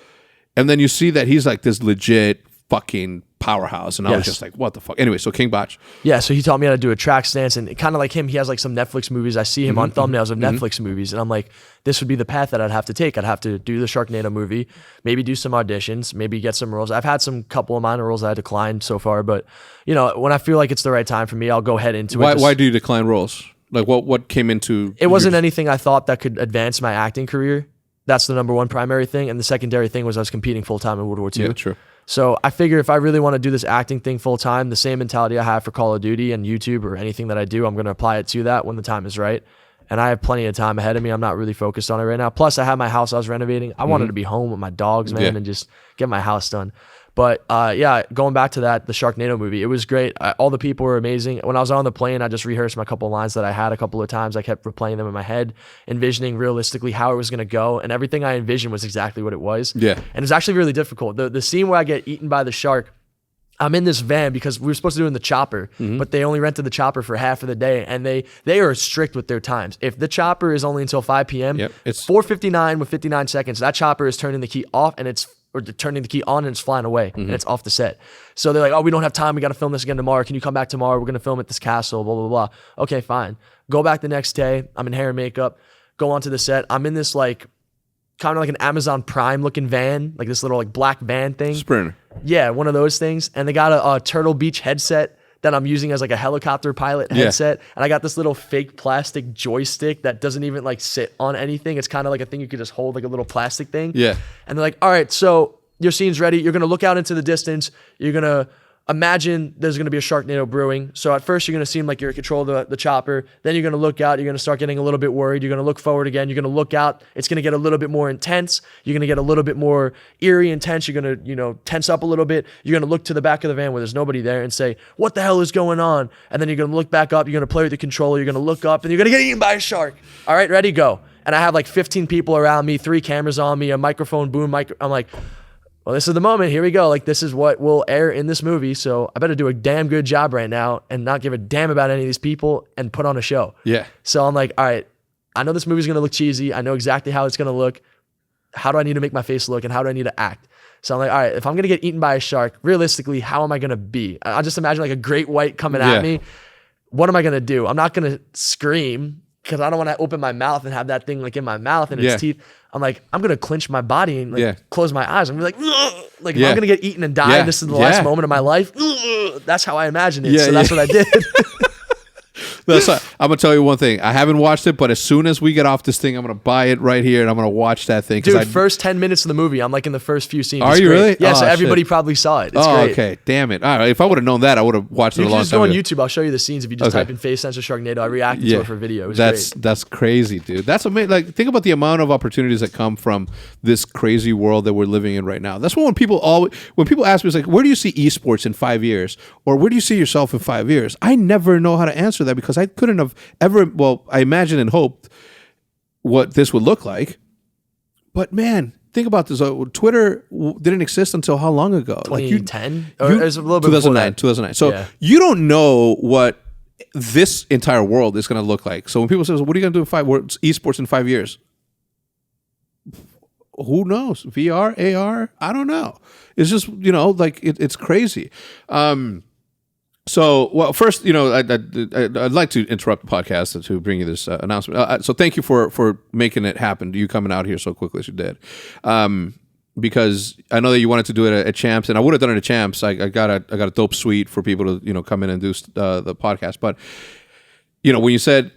and then you see that he's like this legit fucking powerhouse, and I was Yes. just like, what the fuck? Anyway, so King Batch. Yeah, so he taught me how to do a track stance, and kind of like him, he has like some Netflix movies. I see him on thumbnails of Netflix movies, and I'm like, this would be the path that I'd have to take. I'd have to do the Sharknado movie, maybe do some auditions, maybe get some roles. I've had some couple of minor roles that I declined so far, but when I feel like it's the right time for me, I'll go head into it. Why do you decline roles? Like what came into It wasn't anything I thought that could advance my acting career. That's the number one primary thing, and the secondary thing was I was competing full time in World War II. Yeah, true. So I figure if I really want to do this acting thing full time, the same mentality I have for Call of Duty and YouTube or anything that I do, I'm going to apply it to that when the time is right. And I have plenty of time ahead of me. I'm not really focused on it right now. Plus, I have my house I was renovating. I wanted to be home with my dogs, man, Yeah. and just get my house done. But going back to that, the Sharknado movie, it was great. All the people were amazing. When I was on the plane, I just rehearsed my couple of lines that I had a couple of times. I kept replaying them in my head, envisioning realistically how it was going to go. And everything I envisioned was exactly what it was. Yeah. And it's actually really difficult. The scene where I get eaten by the shark, I'm in this van because we were supposed to do it in the chopper, but they only rented the chopper for half of the day, and they are strict with their times. If the chopper is only until 5 p.m., Yep, it's 4:59 with 59 seconds, that chopper is turning the key off or turning the key on and it's flying away and it's off the set. So they're like, oh, we don't have time. We got to film this again tomorrow. Can you come back tomorrow? We're going to film at this castle, blah, blah, blah. Okay, fine. Go back the next day. I'm in hair and makeup. Go onto the set. I'm in this like kind of like an Amazon Prime looking van, like this little like black van thing. Sprinter. Yeah, one of those things. And they got a Turtle Beach headset that I'm using as like a helicopter pilot headset. And I got this little fake plastic joystick that doesn't even like sit on anything. It's kind of like a thing you could just hold, like a little plastic thing. Yeah. And they're like, all right, so your scene's ready. You're going to look out into the distance. You're going to imagine there's going to be a Sharknado brewing. So at first you're going to seem like you're in control of the chopper. Then you're going to look out. You're going to start getting a little bit worried. You're going to look forward again. You're going to look out. It's going to get a little bit more intense. You're going to get a little bit more eerie and tense. You're going to, tense up a little bit. You're going to look to the back of the van where there's nobody there and say, what the hell is going on? And then you're going to look back up. You're going to play with the controller. You're going to look up and you're going to get eaten by a shark. All right, ready, go. And I have like 15 people around me, 3 cameras on me, a microphone, boom, mic. I'm like, well, this is the moment. Here we go. Like, this is what will air in this movie. So I better do a damn good job right now and not give a damn about any of these people and put on a show. Yeah. So I'm like, all right, I know this movie's going to look cheesy. I know exactly how it's going to look. How do I need to make my face look and how do I need to act? So I'm like, all right, if I'm going to get eaten by a shark, realistically, how am I going to be? I just imagine like a great white coming at me. What am I going to do? I'm not going to scream because I don't want to open my mouth and have that thing like in my mouth and its teeth. I'm like, I'm going to clench my body and like close my eyes. I'm going to be like, ugh! Like if I'm going to get eaten and die and this is the last moment of my life, ugh! That's how I imagine it. So that's what I did. I'm gonna tell you one thing. I haven't watched it, but as soon as we get off this thing, I'm gonna buy it right here and I'm gonna watch that thing. Dude, first 10 minutes of the movie, I'm like in the first few scenes. Are you really? Yeah, so everybody probably saw it. It's great. Okay. Damn it. All right. If I would have known that, I would have watched it a long time ago. You can just go on YouTube. I'll show you the scenes if you just type in Faze Censor Sharknado. I reacted to it for video. It was great. That's crazy, dude. That's amazing. Like, think about the amount of opportunities that come from this crazy world that we're living in right now. That's when people ask me, it's like, where do you see esports in 5 years? Or where do you see yourself in 5 years? I never know how to answer that because I couldn't have ever, well, I imagined and hoped what this would look like. But man, think about this. Twitter didn't exist until how long ago? 2010? Or it was a little bit 2009. 2009. So you don't know what this entire world is going to look like. So when people say, what are you going to do in esports in 5 years? Who knows? VR, AR? I don't know. It's just, like it's crazy. So, well, first, I'd like to interrupt the podcast to bring you this announcement. So thank you for making it happen, you coming out here so quickly as you did. Because I know that you wanted to do it at Champs, and I would have done it at Champs. I got a dope suite for people to, come in and do the podcast. But, when you said,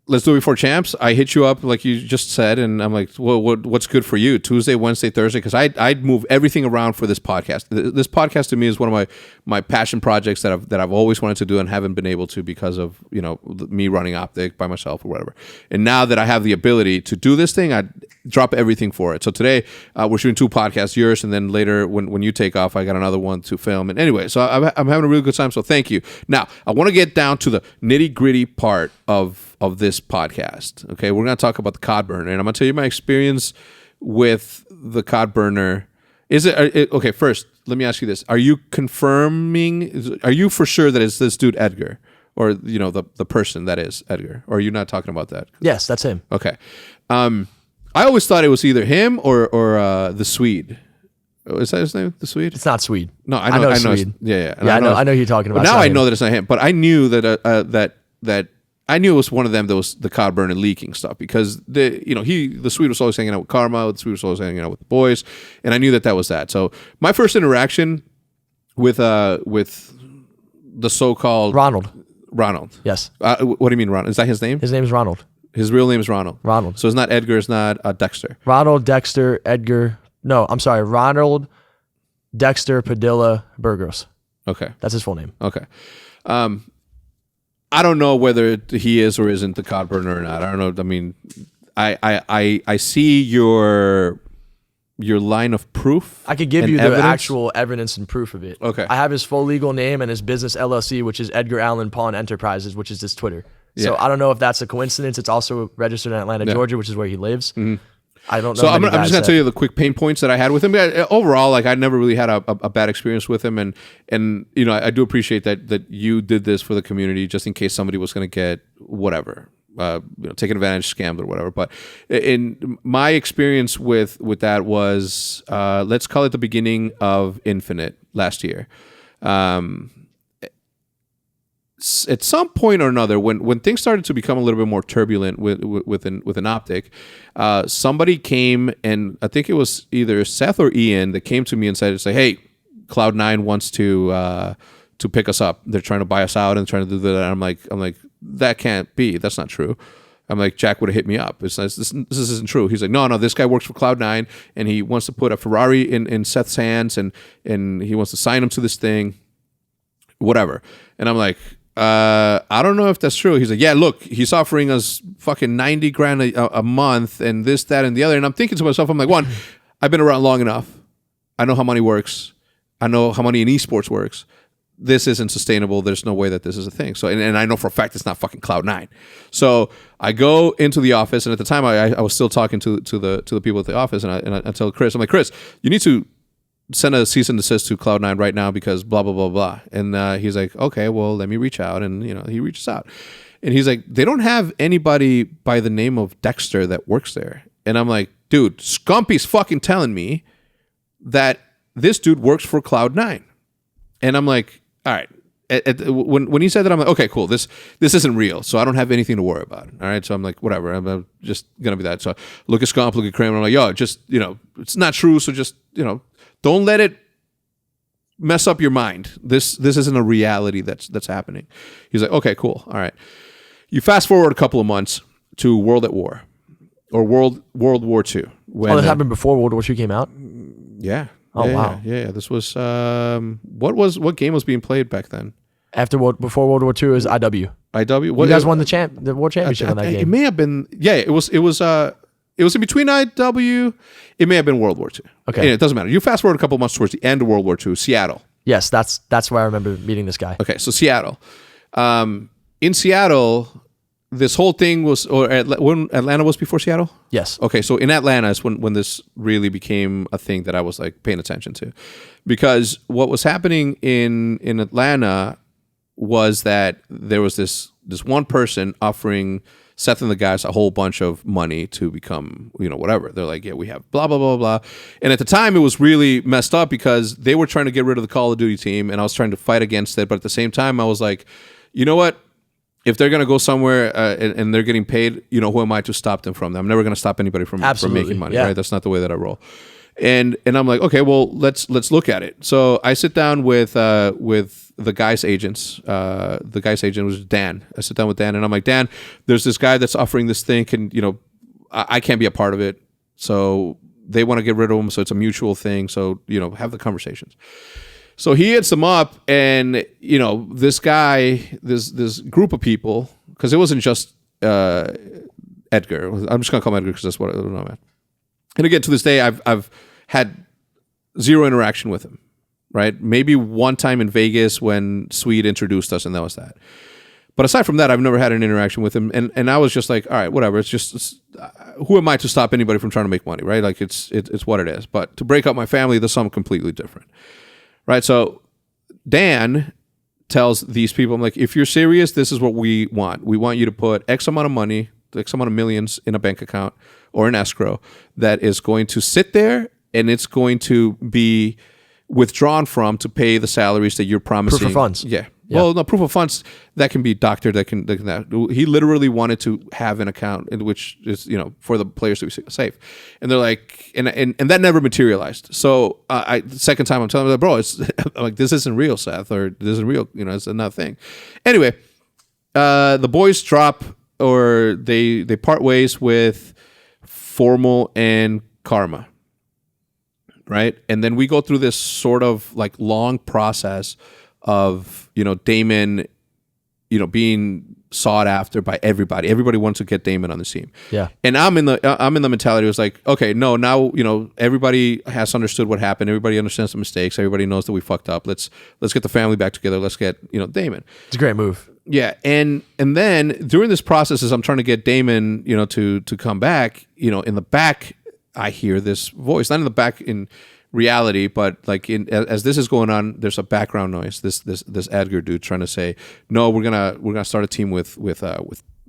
let's do it before Champs, I hit you up like you just said, and I'm like, well, what's good for you? Tuesday, Wednesday, Thursday? Because I'd move everything around for this podcast. This podcast to me is one of my passion projects that I've always wanted to do and haven't been able to because of me running OpTic by myself or whatever. And now that I have the ability to do this thing, I drop everything for it. So today we're shooting 2 podcasts, yours, and then later when you take off, I got another one to film. And anyway, so I'm having a really good time. So thank you. Now I want to get down to the nitty gritty part of this podcast. Okay, we're going to talk about the Cod burner, and I'm going to tell you my experience with the Cod burner. Okay? First, let me ask you this: are you confirming? Are you for sure that it's this dude Edgar, or the person that is Edgar, or are you not talking about that? Yes, that's him. Okay, I always thought it was either him or the Swede. Is that his name? The Swede? It's not Swede. No, I know Swede. Yeah. I know who you're talking about. But now I know that it's not him. But I knew that I knew it was one of them that was the Cod burner leaking stuff because the Swede was always hanging out with Karma, the Swede was always hanging out with the boys, and I knew that was that. So my first interaction with the so-called Ronald. Yes. What do you mean, Ronald? Is that his name? His name is Ronald. His real name is Ronald. Ronald. So it's not Edgar. It's not Dexter. Ronald, Dexter, Edgar. No, I'm sorry. Ronald, Dexter, Padilla, Burgos. Okay. That's his full name. Okay. I don't know whether he is or isn't the Cod burner or not. I don't know. I mean, I see your line of proof. I could give you the actual evidence and proof of it. Okay. I have his full legal name and his business LLC, which is Edgar Allan Pawn Enterprises, which is his Twitter. So I don't know if that's a coincidence. It's also registered in Atlanta, Georgia, which is where he lives. Mm-hmm. I don't know. So I'm just gonna tell you the quick pain points that I had with him. Overall, like I never really had a bad experience with him, and I do appreciate that you did this for the community, just in case somebody was gonna get whatever, taken advantage, scammed or whatever. But in my experience with that was let's call it the beginning of Infinite last year. At some point or another, when things started to become a little bit more turbulent with an OpTic, somebody came, and I think it was either Seth or Ian that came to me and said, "Hey, Cloud9 wants to pick us up. They're trying to buy us out and trying to do that." And I'm like, that can't be. That's not true. I'm like, Jack would have hit me up. This isn't true. He's like, no, this guy works for Cloud9 and he wants to put a Ferrari in Seth's hands and he wants to sign him to this thing, whatever. And I'm like, I don't know if that's true. He's like, yeah, look, he's offering us fucking $90,000 a month and this, that, and the other. And I'm thinking to myself, I'm like, one, I've been around long enough. I know how money works. I know how money in esports works. This isn't sustainable. There's no way that this is a thing. So, and I know for a fact it's not fucking Cloud9. So I go into the office, and at the time I was still talking to the people at the office, and I tell Chris, I'm like, Chris, you need to send a cease and desist to Cloud9 right now because blah blah blah blah. And he's like, okay, well, let me reach out, and he reaches out, And he's like, they don't have anybody by the name of Dexter that works there. And I'm like, dude, Scumpy's fucking telling me that this dude works for Cloud9. And I'm like, all right. When he said that, I'm like, okay, cool. This isn't real, so I don't have anything to worry about. All right, so I'm like, whatever. I'm just gonna be that. So I look at Scump, look at Kramer. I'm like, yo, just it's not true. So just don't let it mess up your mind. This isn't a reality that's happening. He's like, okay, cool, all right. You fast forward a couple of months to World at War or World War II. When, this happened before World War II came out. Yeah. Oh wow. Yeah. This was what game was being played back then? Before World War II is IW. IW. You guys won the world championship in that game. It may have been. Yeah, it was in between IW. It may have been World War II. Okay. Anyway, it doesn't matter. You fast forward a couple months towards the end of World War II. Seattle. Yes, that's where I remember meeting this guy. Okay, so Seattle. In Seattle, this whole thing was, when Atlanta was before Seattle? Yes. Okay, so in Atlanta is when this really became a thing that I was like paying attention to. Because what was happening in Atlanta was that there was this one person offering Seth and the guys a whole bunch of money to become, whatever. They're like, yeah, we have blah, blah, blah, blah. And at the time, it was really messed up because they were trying to get rid of the Call of Duty team, and I was trying to fight against it. But at the same time, I was like, you know what? If they're going to go somewhere and they're getting paid, who am I to stop them from that? I'm never going to stop anybody from making money, right? That's not the way that I roll. And I'm like, okay, well, let's look at it. So I sit down with the guy's agents. The guy's agent was Dan. I sit down with Dan, and I'm like, Dan, there's this guy that's offering this thing, and I can't be a part of it. So they want to get rid of him. So it's a mutual thing. So have the conversations. So he hits them up, and this guy, this group of people, because it wasn't just Edgar. I'm just gonna call him Edgar because that's what I don't know, man. And again, to this day, I've had zero interaction with him. Right? Maybe one time in Vegas when Swede introduced us, and that was that. But aside from that, I've never had an interaction with him, and I was just like, all right, whatever. It's who am I to stop anybody from trying to make money, right? Like it's what it is. But to break up my family, there's something completely different. Right, so Dan tells these people, I'm like, if you're serious, this is what we want. We want you to put X amount of money, X amount of millions in a bank account or an escrow that is going to sit there, and it's going to be withdrawn from to pay the salaries that you're promising. Proof of funds. Yeah. Well, no, proof of funds, that can be doctored. That can he literally wanted to have an account in which is, for the players to be safe. And they're like, and that never materialized. So the second time I'm telling them, bro, it's I'm like, this isn't real, Seth, or this isn't real. It's another thing. Anyway, the boys drop, or they part ways with Formal and Karma. Right. And then we go through this sort of like long process of, Damon, being sought after by everybody. Everybody wants to get Damon on the team. Yeah. And I'm in the mentality. It was like, okay, no, now, everybody has understood what happened. Everybody understands the mistakes. Everybody knows that we fucked up. Let's get the family back together. Let's get, Damon. It's a great move. Yeah. And then during this process, as I'm trying to get Damon, to come back, in the back, I hear this voice, not in the back in reality, but like as this is going on, there's a background noise. This Edgar dude trying to say, no, we're gonna start a team with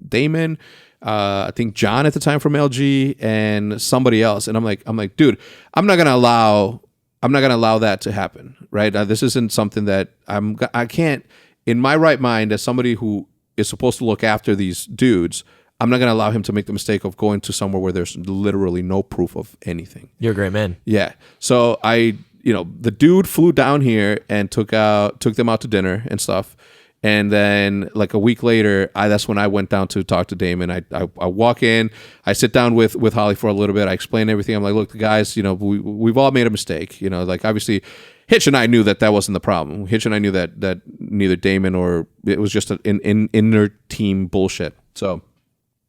Damon, I think John at the time from LG, and somebody else. And I'm like, dude, I'm not gonna allow that to happen, right? This isn't something that I can't, in my right mind, as somebody who is supposed to look after these dudes, I'm not going to allow him to make the mistake of going to somewhere where there's literally no proof of anything. You're a great man. Yeah. So the dude flew down here and took them out to dinner and stuff. And then like a week later, that's when I went down to talk to Damon. I walk in, I sit down with Holly for a little bit. I explain everything. I'm like, look, the guys, we've all made a mistake. Like obviously Hitch and I knew that wasn't the problem. Hitch and I knew that neither Damon or it was just an inner team bullshit. So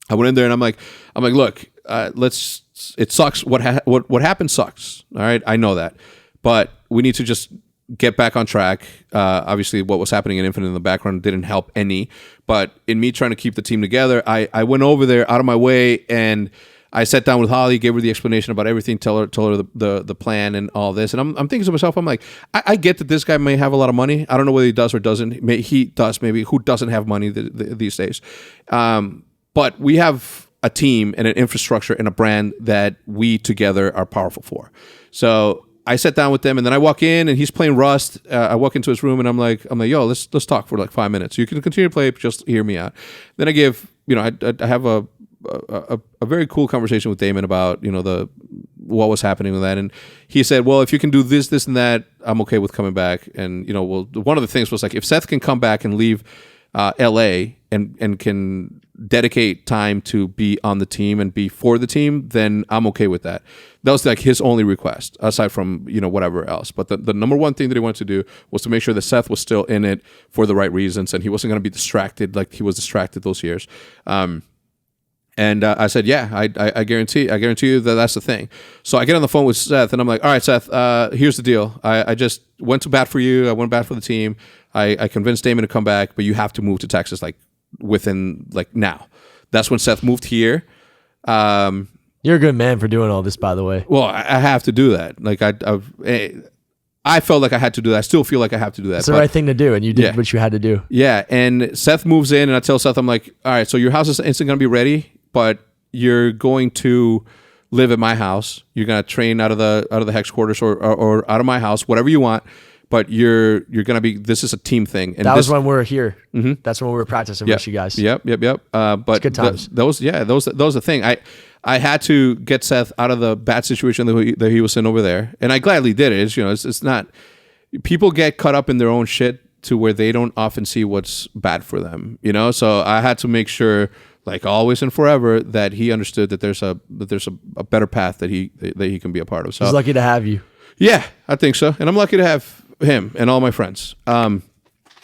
I went in there and I'm like, look, it sucks. What happened sucks. All right. I know that, but we need to just get back on track. Obviously what was happening in Infinite in the background didn't help any, but in me trying to keep the team together, I went over there out of my way and I sat down with Holly, gave her the explanation about everything, told her the plan and all this. And I'm thinking to myself, I'm like, I get that this guy may have a lot of money. I don't know whether he does or doesn't. He does, maybe. Who doesn't have money these days? But we have a team and an infrastructure and a brand that we together are powerful for. So I sat down with them, and then I walk in, and he's playing Rust. I walk into his room, and I'm like, yo, let's talk for like 5 minutes. You can continue to play, just hear me out. Then I give, I have a very cool conversation with Damon about what was happening with that, and he said, well, if you can do this, this, and that, I'm okay with coming back. And well, one of the things was like, if Seth can come back and leave LA and can dedicate time to be on the team and be for the team, then I'm okay with that. That was like his only request, aside from whatever else. But the number one thing that he wanted to do was to make sure that Seth was still in it for the right reasons, and he wasn't going to be distracted like he was distracted those years. And I said, yeah, I guarantee you that that's the thing. So I get on the phone with Seth, and I'm like, all right, Seth, here's the deal. I just went to bat for you. I went to bat for the team. I convinced Damon to come back, but you have to move to Texas within now. That's when Seth moved here. You're a good man for doing all this, by the way. Well, I have to do that. Like I felt like I had to do that. I still feel like I have to do that. It's the right thing to do, and you did what you had to do. Yeah, and Seth moves in, and I tell Seth, I'm like, all right, so your house is instantly going to be ready, but you're going to live at my house. You're going to train out of the Hecz quarters or out of my house, whatever you want. But you're going to be. This is a team thing. And that was when we were here. Mm-hmm. That's when we were practicing with you guys. Yep. But it's good times. Those the thing. I had to get Seth out of the bad situation that he was in over there, and I gladly did it. It's not. People get caught up in their own shit to where they don't often see what's bad for them. So I had to make sure, like always and forever, that he understood that there's a better path that he can be a part of. So he's lucky to have you. Yeah, I think so, and I'm lucky to have him and all my friends.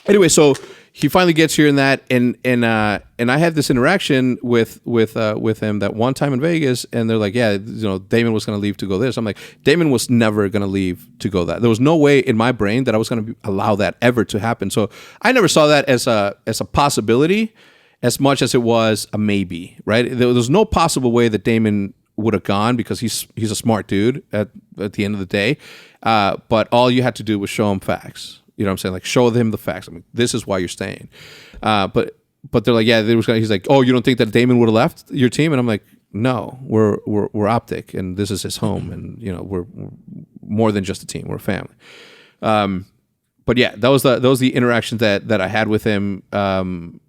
Anyway, so he finally gets here in that, and I had this interaction with him that one time in Vegas, and they're like, yeah, Damon was going to leave to go this. I'm like, Damon was never going to leave to go that. There was no way in my brain that I was going to allow that ever to happen. So I never saw that as a possibility as much as it was a maybe. Right? There was no possible way that Damon would have gone, because he's a smart dude at the end of the day. But all you had to do was show him facts. You know what I'm saying? Like, show him the facts. I mean, this is why you're staying. But they're like, yeah, he's like, oh, you don't think that Damon would have left your team? And I'm like, no, we're OpTic, and this is his home, and we're more than just a team. We're a family. But yeah, that was the interaction that I had with him. And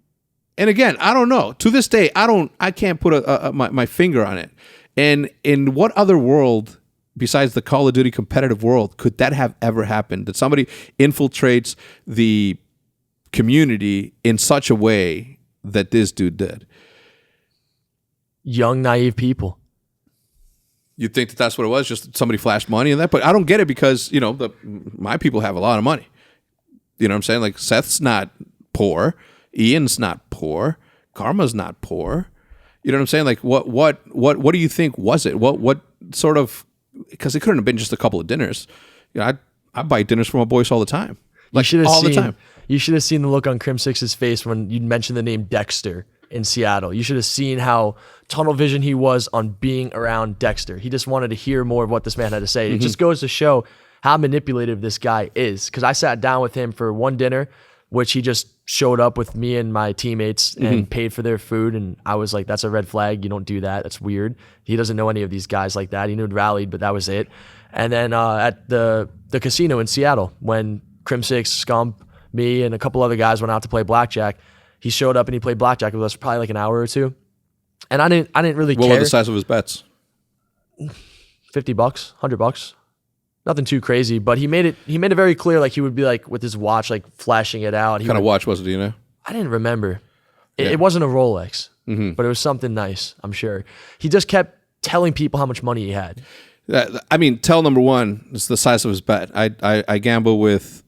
again, I don't know. To this day, I can't put my finger on it. And in what other world besides the Call of Duty competitive world could that have ever happened? That somebody infiltrates the community in such a way that this dude did? Young, naive people. You think that that's what it was? Just somebody flashed money and that? But I don't get it, because my people have a lot of money. You know what I'm saying? Like, Seth's not poor, Ian's not poor, Karma's not poor. You know what I'm saying? Like, what do you think was it? What sort of? Because it couldn't have been just a couple of dinners. I buy dinners for my boys all the time. Like, the time. You should have seen the look on Crim6's face when you mentioned the name Dexter in Seattle. You should have seen how tunnel vision he was on being around Dexter. He just wanted to hear more of what this man had to say. Mm-hmm. It just goes to show how manipulative this guy is. Because I sat down with him for one dinner, which he just showed up with me and my teammates and paid for their food. And I was like, that's a red flag. You don't do that. That's weird. He doesn't know any of these guys like that. He knew Rallied, but that was it. And then at the casino in Seattle, when Crim6, Scump, me, and a couple other guys went out to play blackjack, he showed up and he played blackjack with us for probably like an hour or two. And I didn't really care. What were the size of his bets? $50, $100. Nothing too crazy, but he made it very clear, like he would be like with his watch, like flashing it out. What kind of watch was it, do you know? I didn't remember. It wasn't a Rolex, but it was something nice, I'm sure. He just kept telling people how much money he had. I mean, tell number one, it's the size of his bet. I gamble with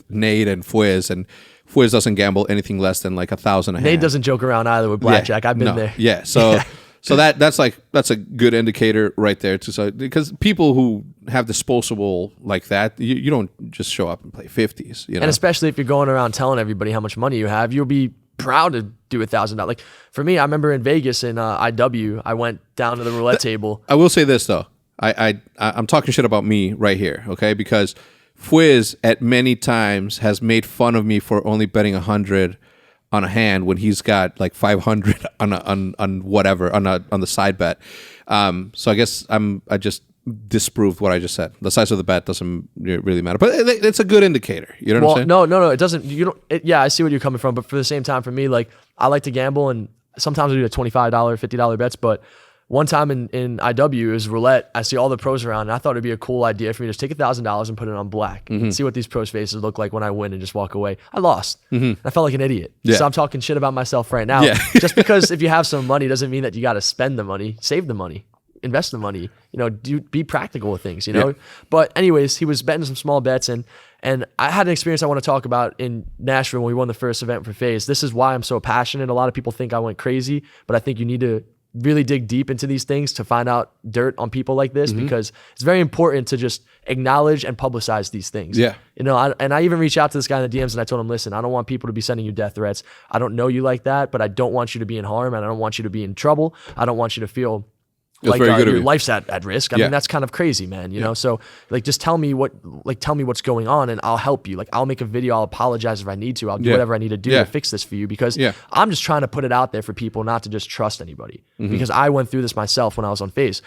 Nate and Faze, and Faze doesn't gamble anything less than like 1,000 a hand. Nate doesn't joke around either with blackjack. I've been there. Yeah, so so that's a good indicator right there because people who have disposable like that, you don't just show up and play 50s. And especially if you're going around telling everybody how much money you have, you'll be proud to do $1,000. Like for me, I remember in Vegas in IW, I went down to the roulette table. I will say this though. I'm talking shit about me right here, okay? Because Fwiz at many times has made fun of me for only betting 100 on a hand when he's got like 500 on whatever on the side bet. So I guess I just disproved what I just said. The size of the bet doesn't really matter, but it's a good indicator. You know what I'm saying? No, it doesn't. You don't. Yeah, I see where you're coming from, but for the same time, for me, like I like to gamble, and sometimes I do the $25, $50 bets, but. One time in IW, it was roulette. I see all the pros around, and I thought it'd be a cool idea for me to just take $1,000 and put it on black and see what these pros' faces look like when I win and just walk away. I lost. I felt like an idiot. Yeah. So I'm talking shit about myself right now. Yeah. Just because if you have some money doesn't mean that you got to spend the money, save the money, invest the money. Be practical with things. Yeah. But anyways, he was betting some small bets, and I had an experience I want to talk about in Nashville when we won the first event for Faze. This is why I'm so passionate. A lot of people think I went crazy, but I think you need to really dig deep into these things to find out dirt on people like this because it's very important to just acknowledge and publicize these things. Yeah. I even reached out to this guy in the DMs and I told him, listen, I don't want people to be sending you death threats. I don't know you like that, but I don't want you to be in harm and I don't want you to be in trouble. I don't want you to feel like your life's at risk. I mean, that's kind of crazy, man. You know, so like, just tell me what's going on, and I'll help you. Like, I'll make a video. I'll apologize if I need to. I'll do whatever I need to do to fix this for you because I'm just trying to put it out there for people not to just trust anybody because I went through this myself when I was on Faze.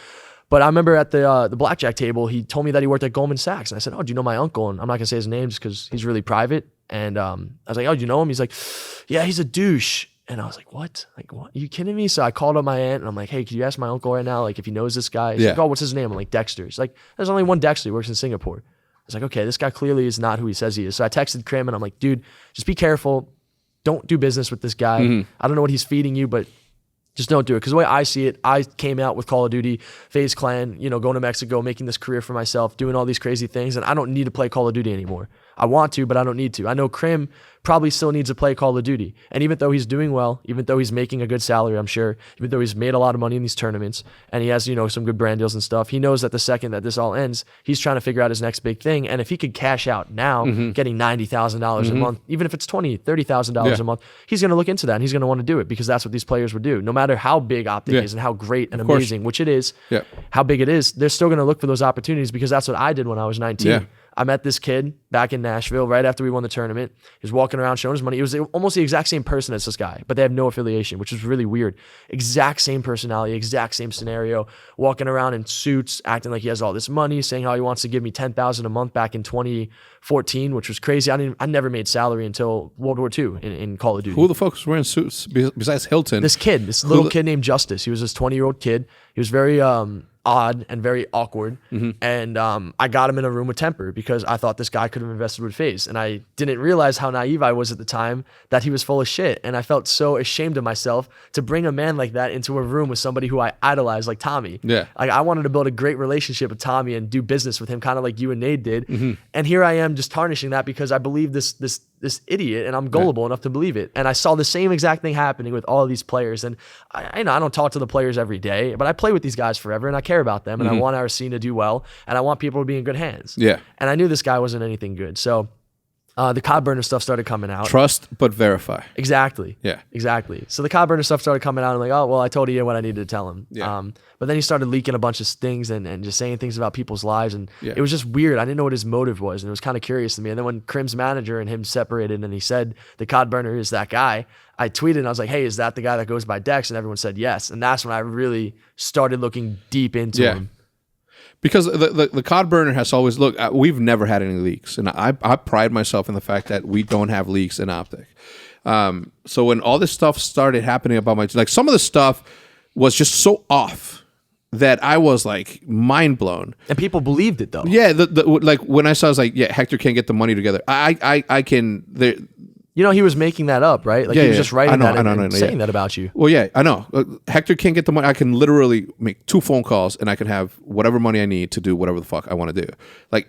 But I remember at the blackjack table, he told me that he worked at Goldman Sachs, and I said, "Oh, do you know my uncle?" And I'm not gonna say his name just because he's really private. And I was like, "Oh, do you know him?" He's like, "Yeah, he's a douche." And I was like, what? Like, what? Are you kidding me? So I called up my aunt and I'm like, hey, could you ask my uncle right now, like, if he knows this guy? He's like, oh, what's his name? I'm like, Dexter. He's like, there's only one Dexter. He works in Singapore. I was like, okay, this guy clearly is not who he says he is. So I texted Krim and I'm like, dude, just be careful. Don't do business with this guy. I don't know what he's feeding you, but just don't do it. Because the way I see it, I came out with Call of Duty, Faze Clan, going to Mexico, making this career for myself, doing all these crazy things, and I don't need to play Call of Duty anymore. I want to, but I don't need to. I know Krim probably still needs to play Call of Duty. And even though he's doing well, even though he's making a good salary, I'm sure, even though he's made a lot of money in these tournaments, and he has, some good brand deals and stuff, he knows that the second that this all ends, he's trying to figure out his next big thing. And if he could cash out now, getting $90,000 a month, even if it's $20,000, $30,000 a month, he's going to look into that and he's going to want to do it because that's what these players would do. No matter how big OpTic is and how great and amazing, which it is, how big it is, they're still going to look for those opportunities because that's what I did when I was 19. Yeah. I met this kid back in Nashville right after we won the tournament. He was walking around showing his money. He was almost the exact same person as this guy, but they have no affiliation, which is really weird. Exact same personality, exact same scenario, walking around in suits, acting like he has all this money, saying how he wants to give me $10,000 a month back in 2014, which was crazy. I never made salary until World War II in Call of Duty. Who the fuck was wearing suits besides Hilton? This little kid named Justice. He was this 20-year-old kid. He was very odd and very awkward. And I got him in a room with Temper because I thought this guy could have invested with Faze. And I didn't realize how naive I was at the time that he was full of shit. And I felt so ashamed of myself to bring a man like that into a room with somebody who I idolized, like Tommy. Yeah. Like, I wanted to build a great relationship with Tommy and do business with him, kind of like you and Nate did. And here I am just tarnishing that because I believe this idiot, and I'm gullible enough to believe it. And I saw the same exact thing happening with all of these players. And I don't talk to the players every day, but I play with these guys forever and I care about them. And I want our scene to do well. And I want people to be in good hands. Yeah. And I knew this guy wasn't anything good. So the Cod burner stuff started coming out. Trust but verify. Exactly. Yeah. Exactly. So the Cod burner stuff started coming out. I'm like, oh, well, I told Ian what I needed to tell him. Yeah. But then he started leaking a bunch of things and just saying things about people's lives. And it was just weird. I didn't know what his motive was. And it was kind of curious to me. And then when Krim's manager and him separated and he said the Cod burner is that guy, I tweeted and I was like, hey, is that the guy that goes by Dex? And everyone said yes. And that's when I really started looking deep into him. Because the Cod burner has always, look, we've never had any leaks. And I pride myself in the fact that we don't have leaks in OpTic. So when all this stuff started happening about like some of the stuff was just so off that I was like mind blown. And people believed it though. Yeah. Like when I saw, I was like, yeah, Hector can't get the money together. I can, he was making that up, right? Like he was just writing that and saying that about you. Well, yeah, I know. Hector can't get the money. I can literally make 2 phone calls and I can have whatever money I need to do whatever the fuck I want to do. Like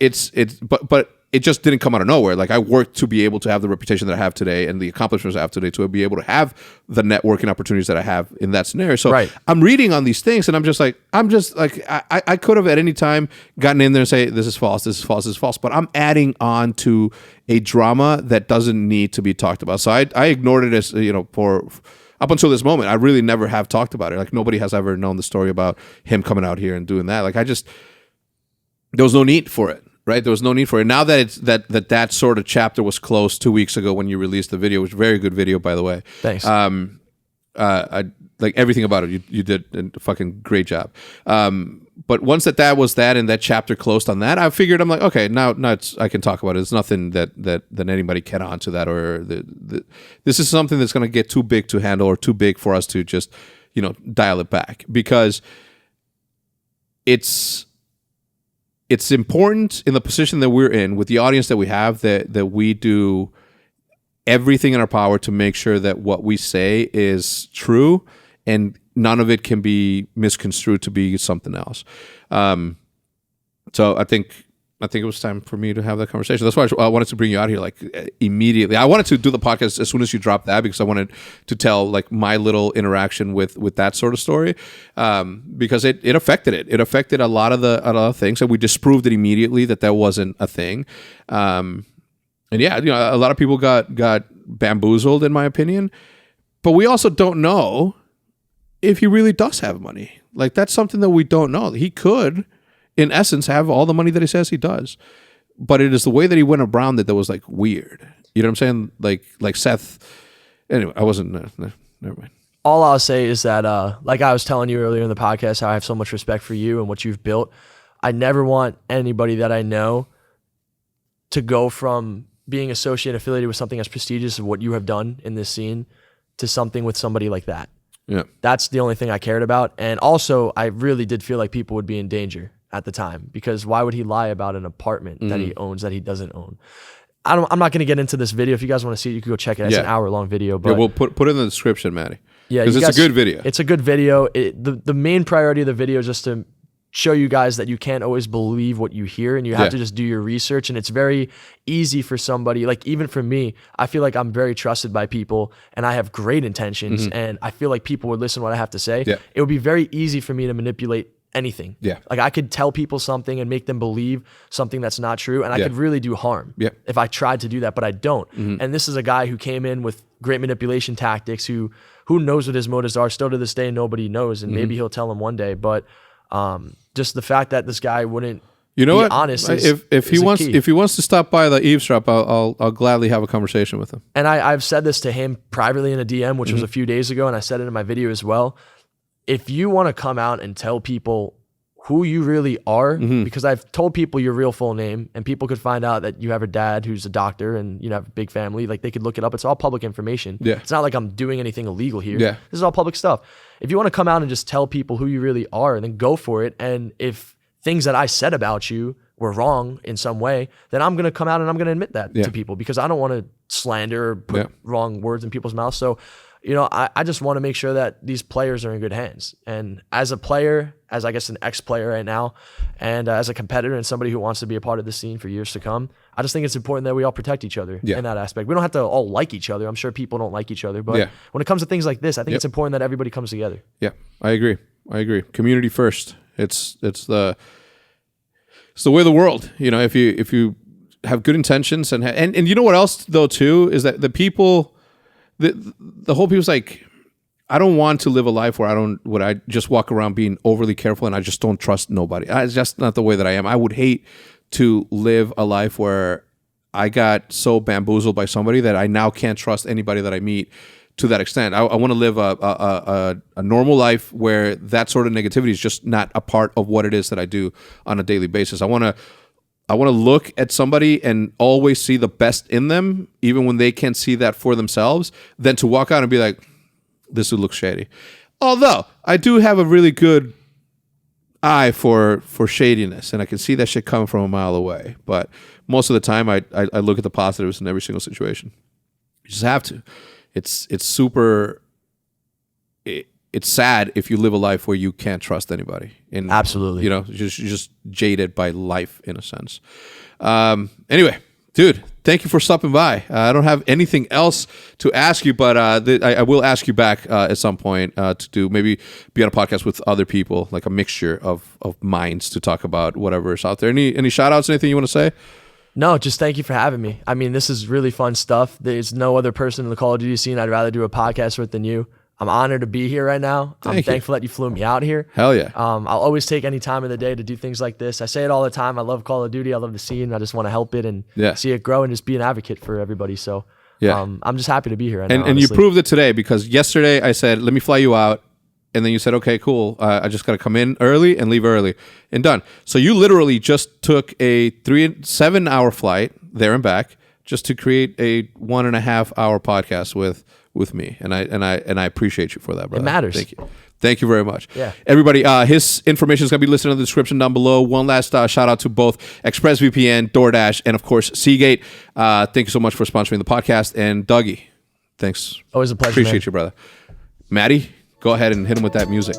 but it just didn't come out of nowhere. Like I worked to be able to have the reputation that I have today and the accomplishments I have today to be able to have the networking opportunities that I have in that scenario. So Right. I'm reading on these things and I'm just like, I could have at any time gotten in there and say, this is false, this is false, this is false. But I'm adding on to a drama that doesn't need to be talked about. So I ignored it as, for up until this moment. I really never have talked about it. Like nobody has ever known the story about him coming out here and doing that. Like there was no need for it. Right, there was no need for it. Now that it's that sort of chapter was closed 2 weeks ago when you released the video, which was a very good video, by the way. Thanks. I like everything about it. You did a fucking great job. But once that was that and that chapter closed on that, I figured I'm like, okay, now I can talk about it. It's nothing that anybody can onto that, or this is something that's going to get too big to handle or too big for us to just dial it back, because it's important in the position that we're in with the audience that we have that we do everything in our power to make sure that what we say is true and none of it can be misconstrued to be something else. So I think it was time for me to have that conversation. That's why I wanted to bring you out here like immediately. I wanted to do the podcast as soon as you dropped that because I wanted to tell like my little interaction with that sort of story, because it affected it. It affected a lot of the things, and we disproved it immediately that wasn't a thing. And yeah, a lot of people got bamboozled in my opinion, but we also don't know if he really does have money. Like that's something that we don't know. He could, in essence, have all the money that he says he does, but it is the way that he went around it that was like weird. You know what I'm saying? Like Seth. Anyway, I wasn't. Never mind. All I'll say is that, like I was telling you earlier in the podcast, how I have so much respect for you and what you've built. I never want anybody that I know to go from being associated, affiliated with something as prestigious as what you have done in this scene to something with somebody like that. Yeah, that's the only thing I cared about. And also, I really did feel like people would be in danger at the time, because why would he lie about an apartment that he owns that he doesn't own? I'm not going to get into this video. If you guys want to see it, you can go check it. It's an hour-long video. But we'll put it in the description, Matty. Yeah, because it's a good video. It's a good video. The main priority of the video is just to show you guys that you can't always believe what you hear, and you have to just do your research. And it's very easy for somebody, like even for me, I feel like I'm very trusted by people and I have great intentions, and I feel like people would listen to what I have to say. Yeah. It would be very easy for me to manipulate anything. Yeah. Like I could tell people something and make them believe something that's not true, and I could really do harm if I tried to do that, but I don't. And this is a guy who came in with great manipulation tactics, who knows what his motives are. Still to this day, nobody knows, and maybe he'll tell them one day, but just the fact that this guy wouldn't be honest if he wants to stop by the Eavesdrop, I'll gladly have a conversation with him. And I've said this to him privately in a DM, which was a few days ago, and I said it in my video as well. If you want to come out and tell people who you really are, because I've told people your real full name, and people could find out that you have a dad who's a doctor and you have a big family, like they could look it up. It's all public information. Yeah. It's not like I'm doing anything illegal here. Yeah. This is all public stuff. If you want to come out and just tell people who you really are, then go for it. And if things that I said about you were wrong in some way, then I'm going to come out and I'm going to admit that to people, because I don't want to slander or put wrong words in people's mouths. So, I just want to make sure that these players are in good hands. And as a player, as I guess an ex-player right now, and as a competitor and somebody who wants to be a part of the scene for years to come, I just think it's important that we all protect each other in that aspect. We don't have to all like each other. I'm sure people don't like each other. But when it comes to things like this, I think it's important that everybody comes together. Yeah, I agree. Community first. It's the way of the world. If you have good intentions and you know what else though too is that the people. The whole people's like, I don't want to live a life where I just walk around being overly careful and I just don't trust nobody. It's just not the way that I am. I would hate to live a life where I got so bamboozled by somebody that I now can't trust anybody that I meet to that extent. I want to live a normal life where that sort of negativity is just not a part of what it is that I do on a daily basis. I want to look at somebody and always see the best in them, even when they can't see that for themselves, than to walk out and be like, this would look shady. Although, I do have a really good eye for shadiness, and I can see that shit coming from a mile away. But most of the time, I look at the positives in every single situation. You just have to. It's super... it's sad if you live a life where you can't trust anybody. And Absolutely. you're just jaded by life in a sense. Anyway, dude, thank you for stopping by. I don't have anything else to ask you, but I will ask you back at some point to maybe be on a podcast with other people, like a mixture of minds to talk about whatever is out there. Any shout outs, anything you want to say? No, just thank you for having me. I mean, this is really fun stuff. There's no other person in the Call of Duty scene I'd rather do a podcast with than you. I'm honored to be here right now. I'm thankful that you flew me out here. Hell yeah. I'll always take any time of the day to do things like this. I say it all the time. I love Call of Duty. I love the scene. I just want to help it and see it grow and just be an advocate for everybody. So I'm just happy to be here right now. And you proved it today, because yesterday I said, let me fly you out. And then you said, okay, cool. I just got to come in early and leave early, and done. So you literally just took a 7 hour flight there and back just to create a 1.5 hour podcast with me. And I appreciate you for that, brother. It matters. Thank you. Thank you very much. Yeah. Everybody, his information is going to be listed in the description down below. One last shout out to both ExpressVPN, DoorDash, and of course, Seagate. Thank you so much for sponsoring the podcast. And Dougie, thanks. Always a pleasure. Appreciate you, brother. Maddie, go ahead and hit him with that music.